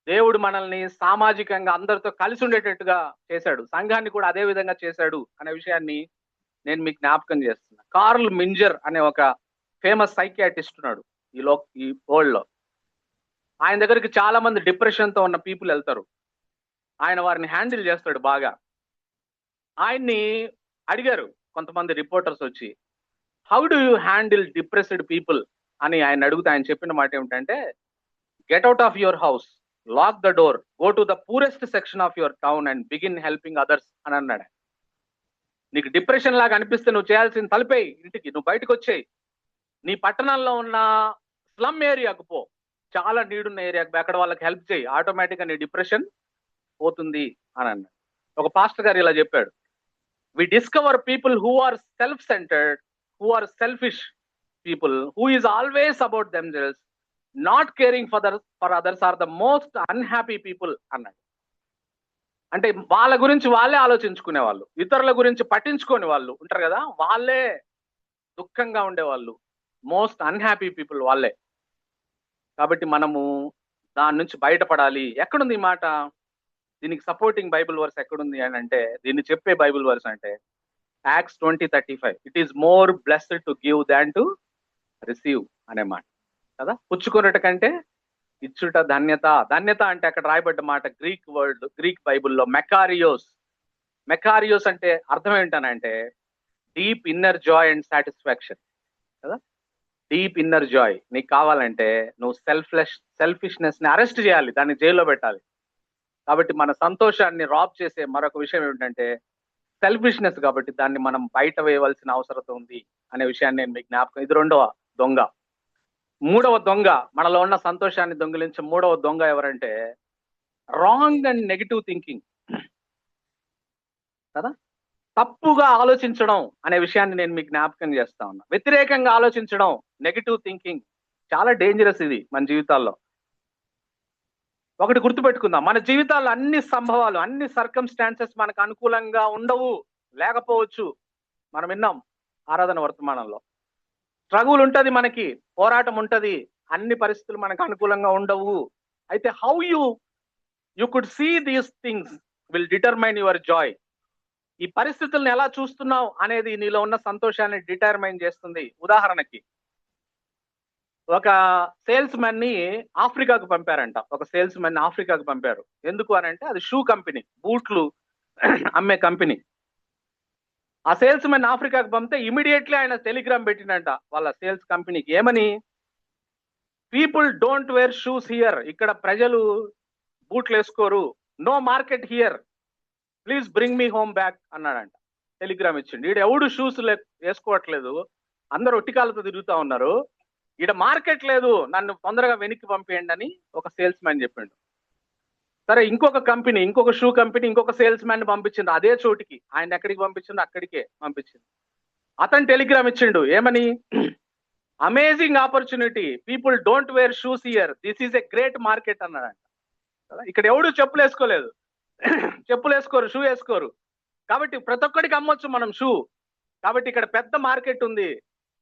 దేవుడు మనల్ని సామాజికంగా అందరితో కలిసి ఉండేటట్టుగా చేశాడు. సంఘాన్ని కూడా అదే విధంగా చేశాడు అనే విషయాన్ని నేను మీకు జ్ఞాపకం చేస్తున్నా. కార్ల్ మింజర్ అనే ఒక ఫేమస్ సైకియాట్రిస్ట్ ఉన్నాడు ఈ వరల్డ్ లో. ఆయన దగ్గరికి చాలా మంది డిప్రెషన్ తో ఉన్న పీపుల్ వెళ్తారు. ఆయన వారిని హ్యాండిల్ చేస్తాడు బాగా. ఆయన్ని అడిగారు కొంతమంది రిపోర్టర్స్ వచ్చి, how do you handle depressed people అని ఆయన అడిగితే ఆయన చెప్పిన మాట ఏమిటంటే, get out of your house, lock the door, go to the poorest section of your town and begin helping others అని అన్నాడు. నీకు డిప్రెషన్ లాగా అనిపిస్తే నువ్వు చేయాల్సిన తలిపేయి, ఇంటికి నువ్వు బయటకు వచ్చేయి, నీ పట్టణంలో ఉన్న స్లమ్ ఏరియాకు పో, చాలా నీడున్న ఏరియాకు అక్కడ వాళ్ళకి హెల్ప్ చేయి, ఆటోమేటిక్గా నీ డిప్రెషన్ పోతుంది అని అన్నాడు. ఒక పాస్టర్ గారు ఇలా చెప్పాడు, we discover people who are self centred, who are selfish people, who is always about themselves, not caring for others are the most unhappy people అన్నాడు. అంటే వాళ్ళ గురించి వాళ్ళే ఆలోచించుకునే వాళ్ళు, ఇతరుల గురించి పట్టించుకోని వాళ్ళు ఉంటారు కదా, వాళ్ళే దుఃఖంగా ఉండేవాళ్ళు, మోస్ట్ అన్హ్యాపీ పీపుల్ వాళ్ళే. కాబట్టి మనము దాని నుంచి బయటపడాలి. ఎక్కడుంది ఈ మాట? దీనికి సపోర్టింగ్ బైబిల్ వర్స్ ఎక్కడుంది అని అంటే, దీన్ని చెప్పే బైబిల్ వర్స్ అంటే acts 20:35, it is more blessed to give than to receive అనే మాట కదా. పుచ్చుకున్నట కంటే ఇచ్చుట ధన్యత. ధన్యత అంటే అక్కడ రాయబడ్డ మాట గ్రీక్ బైబిల్లో మెకారియోస్ అంటే అర్థం ఏంటనంటే deep inner Joy and satisfaction కదా. డీప్ ఇన్నర్ జాయ్ నీకు కావాలంటే నువ్వు సెల్ఫిష్నెస్ ని అరెస్ట్ చేయాలి, దాన్ని జైల్లో పెట్టాలి. కాబట్టి మన సంతోషాన్ని రాబ్ చేసే మరొక విషయం ఏమిటంటే సెల్ఫిష్నెస్. కాబట్టి దాన్ని మనం బయట వేయవలసిన అవసరం ఉంది అనే విషయాన్ని నేను మీకు జ్ఞాపకం. ఇది రెండవ దొంగ. మూడవ దొంగ, మనలో ఉన్న సంతోషాన్ని దొంగిలించే మూడవ దొంగ ఎవరంటే రాంగ్ అండ్ నెగిటివ్ థింకింగ్ కదా. తప్పుగా ఆలోచించడం అనే విషయాన్ని నేను మీకు జ్ఞాపకం చేస్తా ఉన్నా. వ్యతిరేకంగా ఆలోచించడం, నెగిటివ్ థింకింగ్ చాలా డేంజరస్ ఇది మన జీవితాల్లో. ఒకటి గుర్తుపెట్టుకుందాం, మన జీవితాల్లో అన్ని సంభవాలు, అన్ని సర్కమ్స్టాన్సెస్ మనకు అనుకూలంగా ఉండవు, లేకపోవచ్చు. మనం విన్నాం ఆరాధన వర్తమానంలో. స్ట్రగుల్ ఉంటది, మనకి పోరాటం ఉంటది, అన్ని పరిస్థితులు మనకు అనుకూలంగా ఉండవు. అయితే how you could see these things will determine your joy. ఈ పరిస్థితులను ఎలా చూస్తున్నావు అనేది నీలో ఉన్న సంతోషాన్ని డిటర్మైన్ చేస్తుంది. ఉదాహరణకి ఒక సేల్స్ మ్యాన్ ని ఆఫ్రికాకు పంపారంట. ఒక సేల్స్ మ్యాన్ ని ఆఫ్రికాకు పంపారు. ఎందుకు అని అంటే అది షూ కంపెనీ, బూట్లు అమ్మే కంపెనీ. ఆ సేల్స్ మ్యాన్ ఆఫ్రికాకు పంపితే ఇమీడియట్లీ ఆయన టెలిగ్రామ్ పెట్టినంట వాళ్ళ సేల్స్ కంపెనీకి. ఏమని? People don't wear shoes here. ఇక్కడ ప్రజలు బూట్లు వేసుకోరు. No market here, please bring me home back అన్నాడంట. టెలిగ్రామ్ ఇచ్చిండు. ఈడ ఎవడు షూస్ వేసుకోవట్లేదు, అందరూ ఒట్టికాలతో తిరుగుతా ఉన్నారు, ఈడ మార్కెట్ లేదు, నన్ను తొందరగా వెనక్కి పంపేయండి అని ఒక సేల్స్ మ్యాన్ చెప్పిండు. సరే, ఇంకొక కంపెనీ, ఇంకొక షూ కంపెనీ ఇంకొక సేల్స్ మ్యాన్ పంపించిండు అదే చోటికి. ఆయన ఎక్కడికి పంపించిండు? అక్కడికే పంపించిండు. అతను టెలిగ్రామ్ ఇచ్చిండు. ఏమని? Amazing opportunity, people don't wear shoes here, this is a great market అన్నాడంట. ఇక్కడ ఎవడు చెప్పులు వేసుకోలేదు, చెప్పులు వేసుకోరు, షూ వేసుకోరు, కాబట్టి ప్రతి ఒక్కడికి అమ్మొచ్చు మనం షూ, కాబట్టి ఇక్కడ పెద్ద మార్కెట్ ఉంది,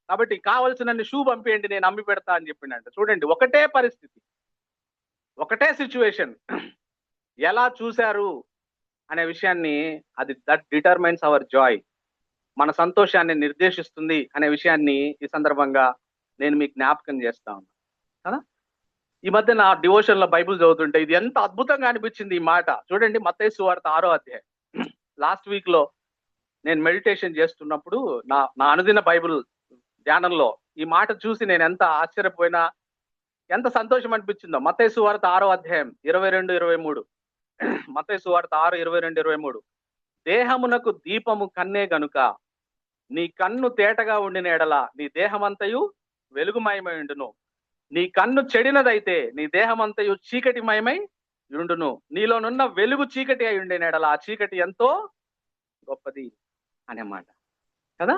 కాబట్టి కావాల్సిన షూ పంపియండి, నేను అమ్మి పెడతా అని చెప్పిండంట. చూడండి, ఒకటే పరిస్థితి, ఒకటే సిచ్యువేషన్, ఎలా చూశారు అనే విషయాన్ని, అది దట్ డిటర్మైన్స్ అవర్ జాయ్, మన సంతోషాన్ని నిర్దేశిస్తుంది అనే విషయాన్ని ఈ సందర్భంగా నేను మీకు జ్ఞాపకం చేస్తా ఉన్నా కదా. ఈ మధ్య నా డివోషన్ లో బైబుల్ చదువుతుంటే ఇది ఎంత అద్భుతంగా అనిపించింది ఈ మాట. చూడండి, మత్తయి సువార్త 6వ అధ్యాయం. లాస్ట్ వీక్ లో నేను మెడిటేషన్ చేస్తున్నప్పుడు నా అనుదిన బైబుల్ ధ్యానంలో ఈ మాట చూసి నేను ఎంత ఆశ్చర్యపోయినా, ఎంత సంతోషం అనిపించిందో. మత్తయి సువార్త 6వ అధ్యాయం 22-23. మత్తయి సువార్త 6:22-23. దేహమునకు దీపము కన్నే గనుక నీ కన్ను తేటగా ఉండిన ఎడల నీ దేహమంతయు వెలుగుమయమై ఉండును. నీ కన్ను చెడినదైతే నీ దేహమంతయు చీకటిమయమై ఉండును. నీలోనున్న వెలుగు చీకటి అయి ఉండిన ఎడల ఆ చీకటి ఎంతో గొప్పది అనే మాట కదా.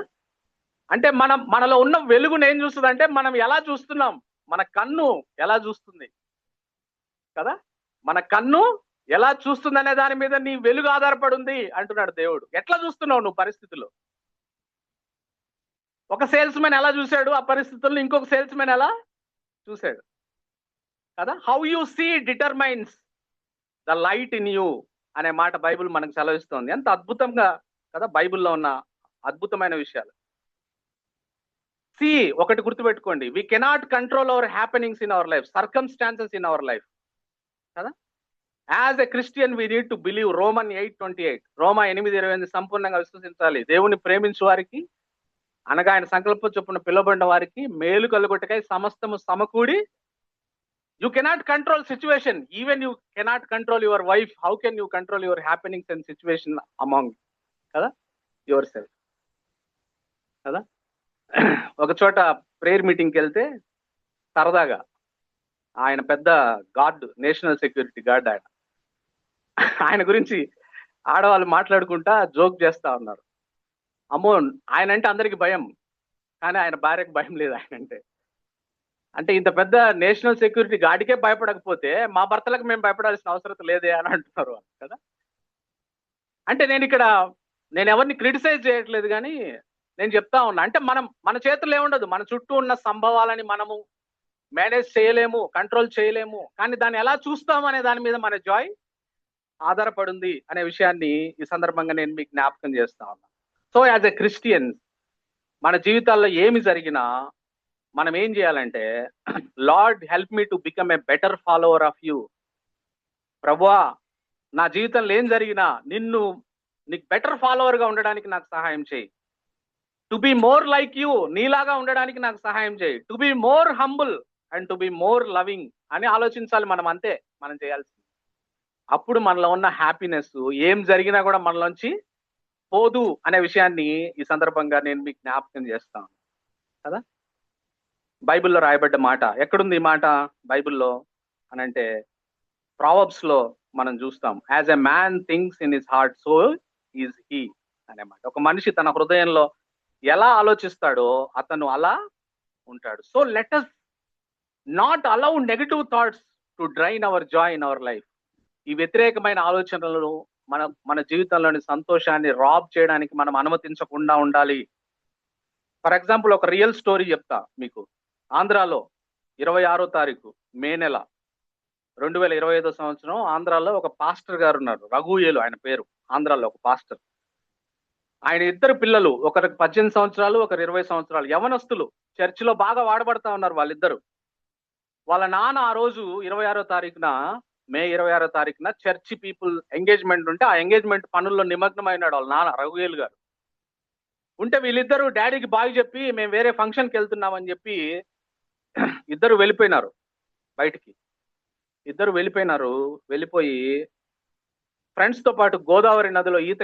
అంటే మనలో ఉన్న వెలుగును ఏం చూస్తుంది అంటే, మనం ఎలా చూస్తున్నాం, మన కన్ను ఎలా చూస్తుంది కదా. మన కన్ను ఎలా చూస్తుంది అనే దాని మీద నీ వెలుగు ఆధారపడి ఉంది అంటున్నాడు దేవుడు. ఎట్లా చూస్తున్నావు నువ్వు పరిస్థితులు? ఒక సేల్స్ మ్యాన్ ఎలా చూశాడు ఆ పరిస్థితుల్లో, ఇంకొక సేల్స్ మ్యాన్ ఎలా చూశాడు కదా. How you see determines the light in you అనే మాట బైబుల్ మనకు సెలవిస్తోంది. ఎంత అద్భుతంగా కదా బైబుల్లో ఉన్న అద్భుతమైన విషయాలు. ఒకటి గుర్తుపెట్టుకోండి, we cannot control our happenings in our life, circumstances in our life కదా. As a Christian we need to believe Roman 8:28. రోమా 8:28 సంపూర్ణంగా విశ్వసించాలి. దేవుని ప్రేమించు వారికి, అనగా ఆయన సంకల్ప చొప్పున పిలువబడిన వారికి మేలు కలుగుటకై సమస్తము సమకూడి. You cannot control situation, even you cannot control your wife. How can you control your happenings and situation among కదా యువర్ సెల్ఫ్ కదా. ఒక చోట ప్రేయర్ మీటింగ్కి వెళ్తే సరదాగా ఆయన పెద్ద గార్డ్, నేషనల్ సెక్యూరిటీ గార్డ్, ఆయన గురించి ఆడవాళ్ళు మాట్లాడుకుంటా జోక్ చేస్తా ఉన్నారు. అమ్మో, ఆయన అంటే అందరికి భయం, కానీ ఆయన భార్యకు భయం లేదు ఆయన అంటే ఇంత పెద్ద నేషనల్ సెక్యూరిటీ గార్డ్కే భయపడకపోతే మా భర్తలకు మేము భయపడాల్సిన అవసరం లేదే అని అంటున్నారు కదా. అంటే నేను ఎవరిని క్రిటిసైజ్ చేయట్లేదు, కానీ నేను చెప్తా ఉన్నా, అంటే మన చేతుల్లో ఏముండదు, మన చుట్టూ ఉన్న సంభవాలని మనము మేనేజ్ చేయలేము, కంట్రోల్ చేయలేము, కానీ దాన్ని ఎలా చూస్తాం అనే దాని మీద మన జాయ్ ఆధారపడింది అనే విషయాన్ని ఈ సందర్భంగా నేను మీకు జ్ఞాపకం చేస్తా ఉన్నా. సో యాజ్ ఎ క్రిస్టియన్ మన జీవితాల్లో ఏమి జరిగినా మనం ఏం చేయాలంటే, lord help me to become a better follower of you. ప్రభువా, నా జీవితంలో ఏం జరిగినా నీకు బెటర్ ఫాలోవర్ గా ఉండడానికి నాకు సహాయం చేయి. To be more like you, నీలాగా ఉండడానికి నాకు సహాయం చేయి. To be more humble and to be more loving అని ఆలోచించాలి మనం. అంతే మనం చేయాల్సింది. అప్పుడు మనలో ఉన్న హ్యాపీనెస్ ఏం జరిగినా కూడా మనలోంచి పోదు అనే విషయాన్ని ఈ సందర్భంగా నేను మీకు జ్ఞాపకం చేస్తాను కదా. బైబిల్లో రాయబడ్డ మాట ఎక్కడుంది ఈ మాట బైబిల్లో అని అంటే, ప్రావర్బ్స్ లో మనం చూస్తాం. As a man thinks in his heart so is he అనే మాట. ఒక మనిషి తన హృదయంలో ఎలా ఆలోచిస్తాడో అతను అలా ఉంటాడు. So let us not allow negative thoughts to drain our joy in our life. ఈ వ్యతిరేకమైన ఆలోచనలను మన జీవితంలోని సంతోషాన్ని రాబ్ చేయడానికి మనం అనుమతించకుండా ఉండాలి. ఫర్ ఎగ్జాంపుల్ ఒక రియల్ స్టోరీ చెప్తా మీకు. ఆంధ్రాలో 26వ తారీఖు మే నెల 2025 సంవత్సరం ఆంధ్రాలో ఒక పాస్టర్ గారు ఉన్నారు, రఘుయేలు ఆయన పేరు. ఆంధ్రాలో ఒక పాస్టర్. ఆయన ఇద్దరు పిల్లలు, ఒకరికి 18 సంవత్సరాలు, ఒకరు 20 సంవత్సరాలు, యవనస్తులు. చర్చిలో బాగా వాడబడతా ఉన్నారు వాళ్ళిద్దరు. వాళ్ళ నాన్న ఆ రోజు 26వ తారీఖున, మే 26వ తారీఖున చర్చి పీపుల్ ఎంగేజ్మెంట్ ఉంటే ఆ ఎంగేజ్మెంట్ పనుల్లో నిమగ్నమైనాడు వాళ్ళ నాన్న రఘుయేలు గారు. ఉంటే వీళ్ళిద్దరూ డాడీకి బాగా చెప్పి మేము వేరే ఫంక్షన్కి వెళ్తున్నామని చెప్పి ఇద్దరు వెళ్ళిపోయినారు బయటికి. ఇద్దరు వెళ్ళిపోయినారు. వెళ్ళిపోయి ఫ్రెండ్స్ తో పాటు గోదావరి నదిలో ఈత.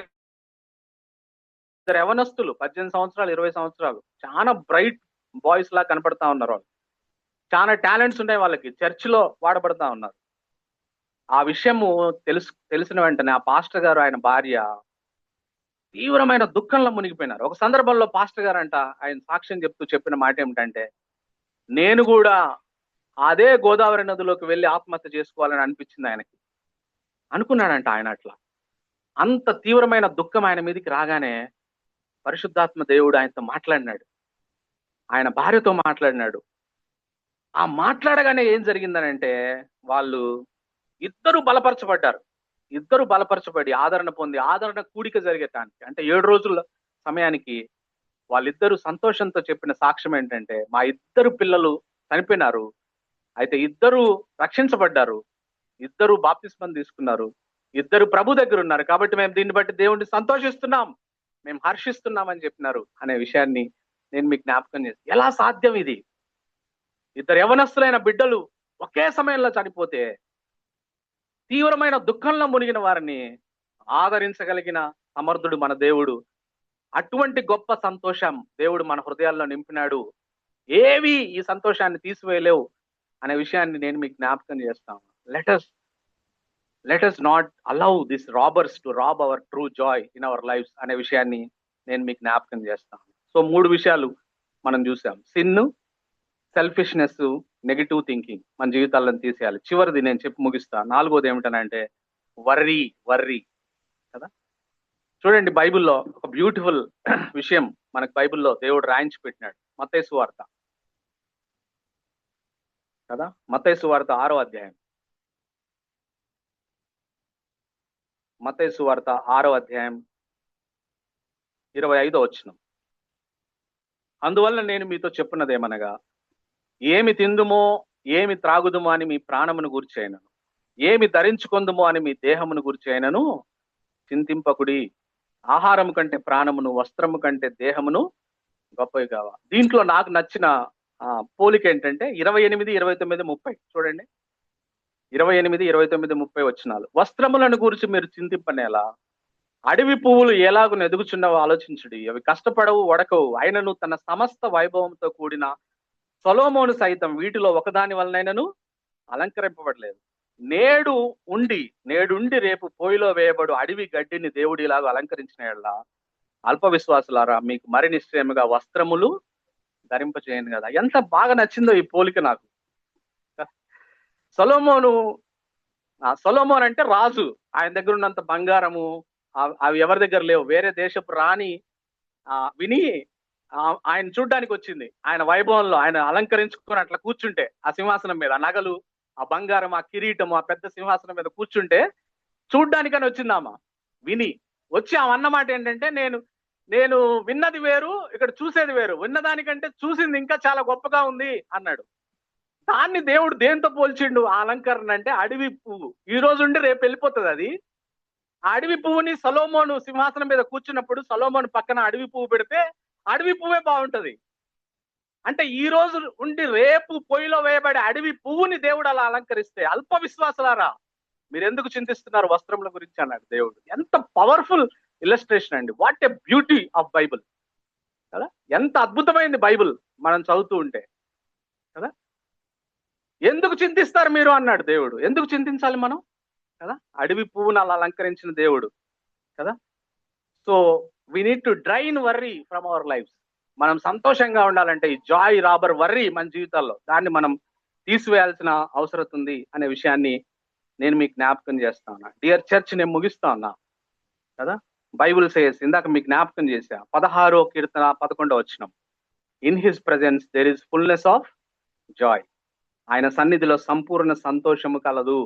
ఇద్దరు యవనస్తులు, 18 సంవత్సరాలు, 20 సంవత్సరాలు, చాలా బ్రైట్ బాయ్స్ లా కనపడతా ఉన్నారు వాళ్ళు. చాలా టాలెంట్స్ ఉన్నాయి వాళ్ళకి, చర్చిలో వాడబడతా ఉన్నారు. ఆ విషయము తెలిసిన వెంటనే ఆ పాస్టర్ గారు ఆయన భార్య తీవ్రమైన దుఃఖంలో మునిగిపోయినారు. ఒక సందర్భంలో పాస్టర్ గారు అంట ఆయన సాక్ష్యం చెప్తూ చెప్పిన మాట ఏమిటంటే, నేను కూడా అదే గోదావరి నదిలోకి వెళ్ళి ఆత్మహత్య చేసుకోవాలని అనిపించింది ఆయనకి. అనుకున్నాడంట ఆయన అట్లా. అంత తీవ్రమైన దుఃఖం ఆయన మీదకి రాగానే పరిశుద్ధాత్మ దేవుడు ఆయనతో మాట్లాడినాడు, ఆయన భార్యతో మాట్లాడినాడు. ఆ మాట్లాడగానే ఏం జరిగిందనంటే వాళ్ళు ఇద్దరు బలపరచబడ్డారు. ఇద్దరు బలపరచబడి ఆదరణ పొంది, ఆదరణ కూడిక జరిగేటానికి అంటే 7 రోజుల సమయానికి వాళ్ళిద్దరూ సంతోషంతో చెప్పిన సాక్ష్యం ఏంటంటే, మా ఇద్దరు పిల్లలు చనిపోయినారు, అయితే ఇద్దరు రక్షించబడ్డారు, ఇద్దరు బాప్తిస్మం తీసుకున్నారు, ఇద్దరు ప్రభు దగ్గర ఉన్నారు, కాబట్టి మేము దీన్ని బట్టి దేవుడిని సంతోషిస్తున్నాం, మేము హర్షిస్తున్నాం అని చెప్పినారు అనే విషయాన్ని నేను మీకు జ్ఞాపకం చేస్తాను. ఎలా సాధ్యం ఇది? ఇద్దరు యవనస్తులైన బిడ్డలు ఒకే సమయంలో చనిపోతే తీవ్రమైన దుఃఖంలో మునిగిన వారిని ఆదరించగలిగిన సమర్థుడు మన దేవుడు. అటువంటి గొప్ప సంతోషం దేవుడు మన హృదయాల్లో నింపినాడు. ఏవి ఈ సంతోషాన్ని తీసివేయలేవు అనే విషయాన్ని నేను మీకు జ్ఞాపకం చేస్తాను. Let us not allow this robbers to rob our true joy in our lives అనే విషయాన్ని నేను మీకు జ్ఞాపకం చేస్తాను. సో 3 విషయాలు మనం చూసాం. సిన్, సెల్ఫిష్నెస్, నెగిటివ్ థింకింగ్ మన జీవితాల్లో తీసేయాలి. చివరిది నేను చెప్పి ముగిస్తా. 4వది ఏమిటనంటే వర్రీ కదా. చూడండి, బైబిల్లో ఒక బ్యూటిఫుల్ విషయం మనకు బైబిల్లో దేవుడు రాయించి పెట్టినాడు. మత్తయి సువార్త కదా, మత్తయి సువార్త 6వ అధ్యాయం. మత్తయి సువార్త 6వ అధ్యాయం 25వ వచనం. అందువల్ల నేను మీతో చెప్పున్నదేమనగా, ఏమి తిందుమో ఏమి త్రాగుదుమో అని మీ ప్రాణమును గూర్చైనను, ఏమి ధరించుకొందుమో అని మీ దేహమును గూర్చైనను చింతింపకుడి. ఆహారము కంటే ప్రాణమును, వస్త్రము కంటే దేహమును గొప్పవి కావా. దీంట్లో నాకు నచ్చిన పోలిక ఏంటంటే 28, 29, 30 చూడండి. 28, 29, 30 వచనాలు. వస్త్రములను గురించి మీరు చింతింపనేలా, అడవి పువ్వులు ఎలాగూ ఎదుగుచున్నవో ఆలోచించుడి. అవి కష్టపడవు, వడకవు, అయినను తన సమస్త వైభవంతో కూడిన సొలొమోను సైతం వీటిలో ఒకదాని వలనైనను అలంకరింపబడలేదు. నేడుండి రేపు పోయిలో వేయబడు అడవి గడ్డిని దేవుడి ఇలాగ అలంకరించిన యెడల అల్ప విశ్వాసులారా మీకు మరి నిశ్చయముగా వస్త్రములు ధరింపచేయను కదా. ఎంత బాగా నచ్చిందో ఈ పోలిక నాకు. సొలొమోన్ అంటే రాజు, ఆయన దగ్గర ఉన్నంత బంగారము అవి ఎవరి దగ్గర లేవు. వేరే దేశపు రాణి విని ఆయన చూడ్డానికి వచ్చింది. ఆయన వైభవంలో ఆయన అలంకరించుకొని అట్లా కూర్చుంటే ఆ సింహాసనం మీద, ఆ నగలు, ఆ బంగారం, ఆ కిరీటం, ఆ పెద్ద సింహాసనం మీద కూర్చుంటే చూడ్డానికని వచ్చిందామా. విని వచ్చి ఆమె అన్నమాట ఏంటంటే, నేను విన్నది వేరు, ఇక్కడ చూసేది వేరు, విన్నదానికంటే చూసింది ఇంకా చాలా గొప్పగా ఉంది అన్నాడు. దాన్ని దేవుడు దేంతో పోల్చిండు ఆ అలంకరణ అంటే, అడవి పువ్వు. ఈ రోజు ఉండి రేపు వెళ్ళిపోతుంది అది. ఆ అడవి పువ్వుని సొలొమోను సింహాసనం మీద కూర్చున్నప్పుడు సొలొమోను పక్కన అడవి పువ్వు పెడితే అడవి పువ్వే బాగుంటది. అంటే ఈ రోజు ఉండి రేపు పొయ్యిలో వేయబడే అడవి పువ్వుని దేవుడు అలా అలంకరిస్తే, అల్ప విశ్వాసులారా మీరు ఎందుకు చింతిస్తున్నారు వస్త్రముల గురించి అన్నాడు దేవుడు. ఎంత పవర్ఫుల్ ఇల్లస్ట్రేషన్ అండి. What a beauty of Bible కదా. ఎంత అద్భుతమైంది బైబుల్ మనం చదువుతూ ఉంటే కదా. ఎందుకు చింతిస్తారు మీరు అన్నాడు దేవుడు. ఎందుకు చింతించాలి మనం కదా. అడవి పువ్వును అలా అలంకరించిన దేవుడు కదా. So we need to drain worry from our life. మనం సంతోషంగా ఉండాలంటే ఈ జాయ్ రాబర్ వర్రీ మన జీవితాల్లో దాన్ని మనం తీసివేయాల్సిన అవసరం ఉంది అనే విషయాన్ని నేను మీకు జ్ఞాపకం చేస్తా ఉన్నా. డియర్ చర్చ్, నేను ముగిస్తా ఉన్నా కదా. బైబుల్ సేస్ ఇందాక మీకు జ్ఞాపకం చేశా 16వ కీర్తన 11వ వచనం. In his presence there is fullness of joy. ఆయన సన్నిధిలో సంపూర్ణ సంతోషము కలదు.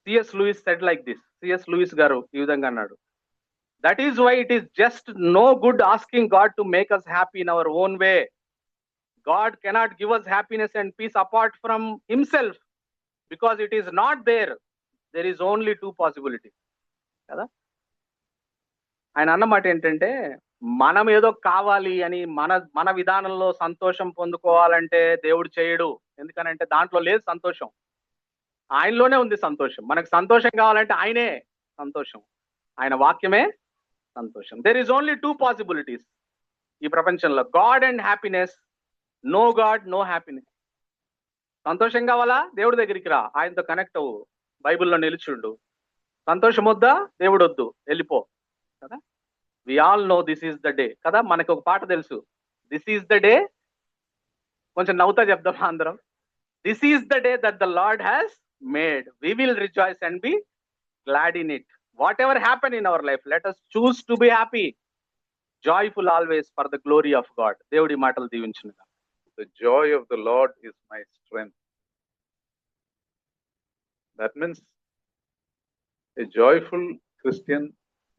C S Lewis said like this. C S Lewis గారు ఈ విధంగా అన్నాడు, that is why it is just no good asking God to make us happy in our own way. God cannot give us happiness and peace apart from himself, because it is not there. There is only two possibilities. కదా ఆయన అన్నమాట ఏంటంటే, మనం ఏదో కావాలి అని మన విధానంలో సంతోషం పొందుకోవాలంటే దేవుడు చేయడు. ఎందుకనంటే దాంట్లో లేదు సంతోషం, ఆయనలోనే ఉంది సంతోషం. మనకు సంతోషం కావాలంటే ఆయనే సంతోషం, ఆయన వాక్యమే సంతోషం. There is only two possibilities ఈ ప్రపంచంలో, God and happiness. No God no happiness. సంతోషం కావాలా, దేవుడి దగ్గరికి రా, ఆయనతో కనెక్ట్ అవ్వు, బైబిల్లో నిలుచుండు. సంతోషం వద్దా, దేవుడు వద్దు, వెళ్ళిపో. కదా, we all know this is the day. కదా, మనకు ఒక పాట తెలుసు, దిస్ ఈస్ ద డే. కొంచెం నవ్వుతా చెప్దాం అందరం. This is the day that the Lord has made, we will rejoice and be glad in it. Whatever happen in our life, let us choose to be happy, joyful always for the glory of God. దేవుడి మాటలు దీవించునుగా. The joy of the Lord is my strength. That means a joyful Christian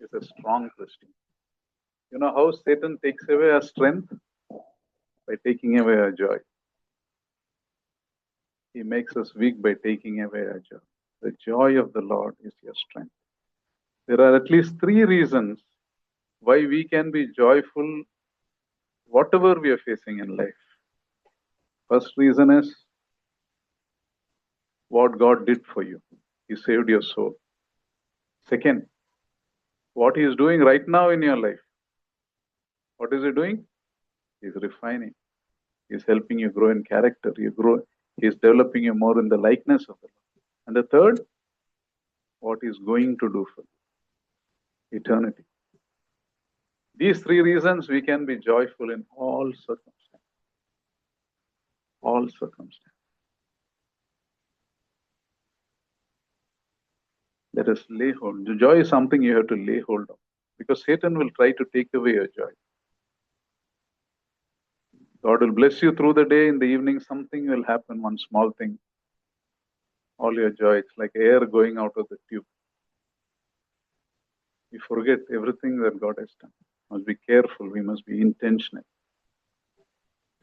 is a strong Christian. You know how Satan takes away our strength? By taking away our joy. He makes us weak by taking away our joy. The joy of the Lord is your strength. There are at least three reasons why we can be joyful whatever we are facing in life. First reason is what God did for you. He saved your soul. Second, what He is doing right now in your life. What is He doing? He is refining. He is helping you grow in character. He is developing you more in the likeness of the Lord. And the third, what He is going to do for you. Eternity. These three reasons we can be joyful in all circumstances. All circumstances. Let us lay hold. The joy is something you have to lay hold of, because Satan will try to take away your joy. God will bless you through the day. In the evening, something will happen, one small thing. All your joy, it's like air going out of the tube. We forget everything that God has done. We must be careful. We must be intentional.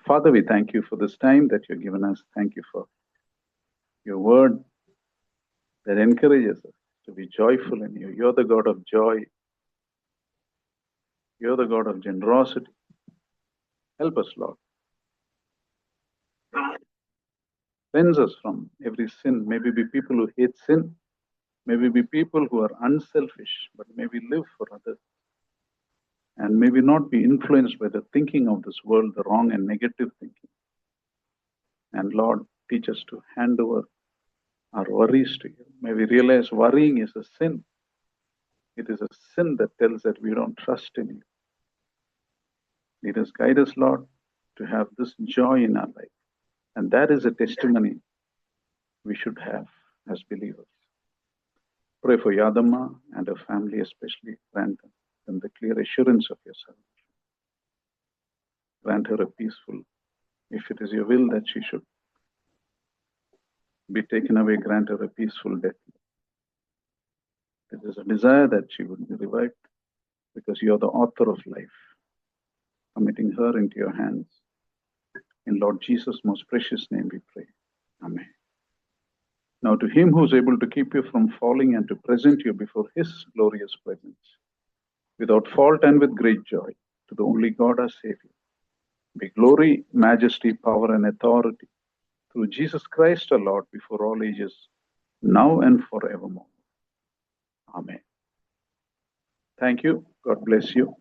Father, we thank you for this time that you've given us. Thank you for your word that encourages us to be joyful in you. You're the God of joy. You're the God of generosity. Help us, Lord. Cleanse us from every sin. Maybe be people who hate sin. Maybe be people who are unselfish, but maybe live for others. And maybe not be influenced by the thinking of this world, the wrong and negative thinking. And Lord, teach us to hand over our worries to you. May we realize worrying is a sin. It is a sin that tells that we don't trust in you. Lead us, guide us, Lord, to have this joy in our life. And that is a testimony we should have as believers. Pray for Yadamma and her family, especially. Grant them the clear assurance of your salvation. Grant her a peaceful, if it is your will that she should be taken away, grant her a peaceful death. There is a desire that she would be revived, because you are the author of life. Committing her into your hands. In Lord Jesus' most precious name we pray. Amen. Now to Him who is able to keep you from falling and to present you before His glorious presence, without fault and with great joy, to the only God our Savior, be glory, majesty, power and authority through Jesus Christ our Lord, before all ages, now and forevermore. Amen. Thank you. God bless you.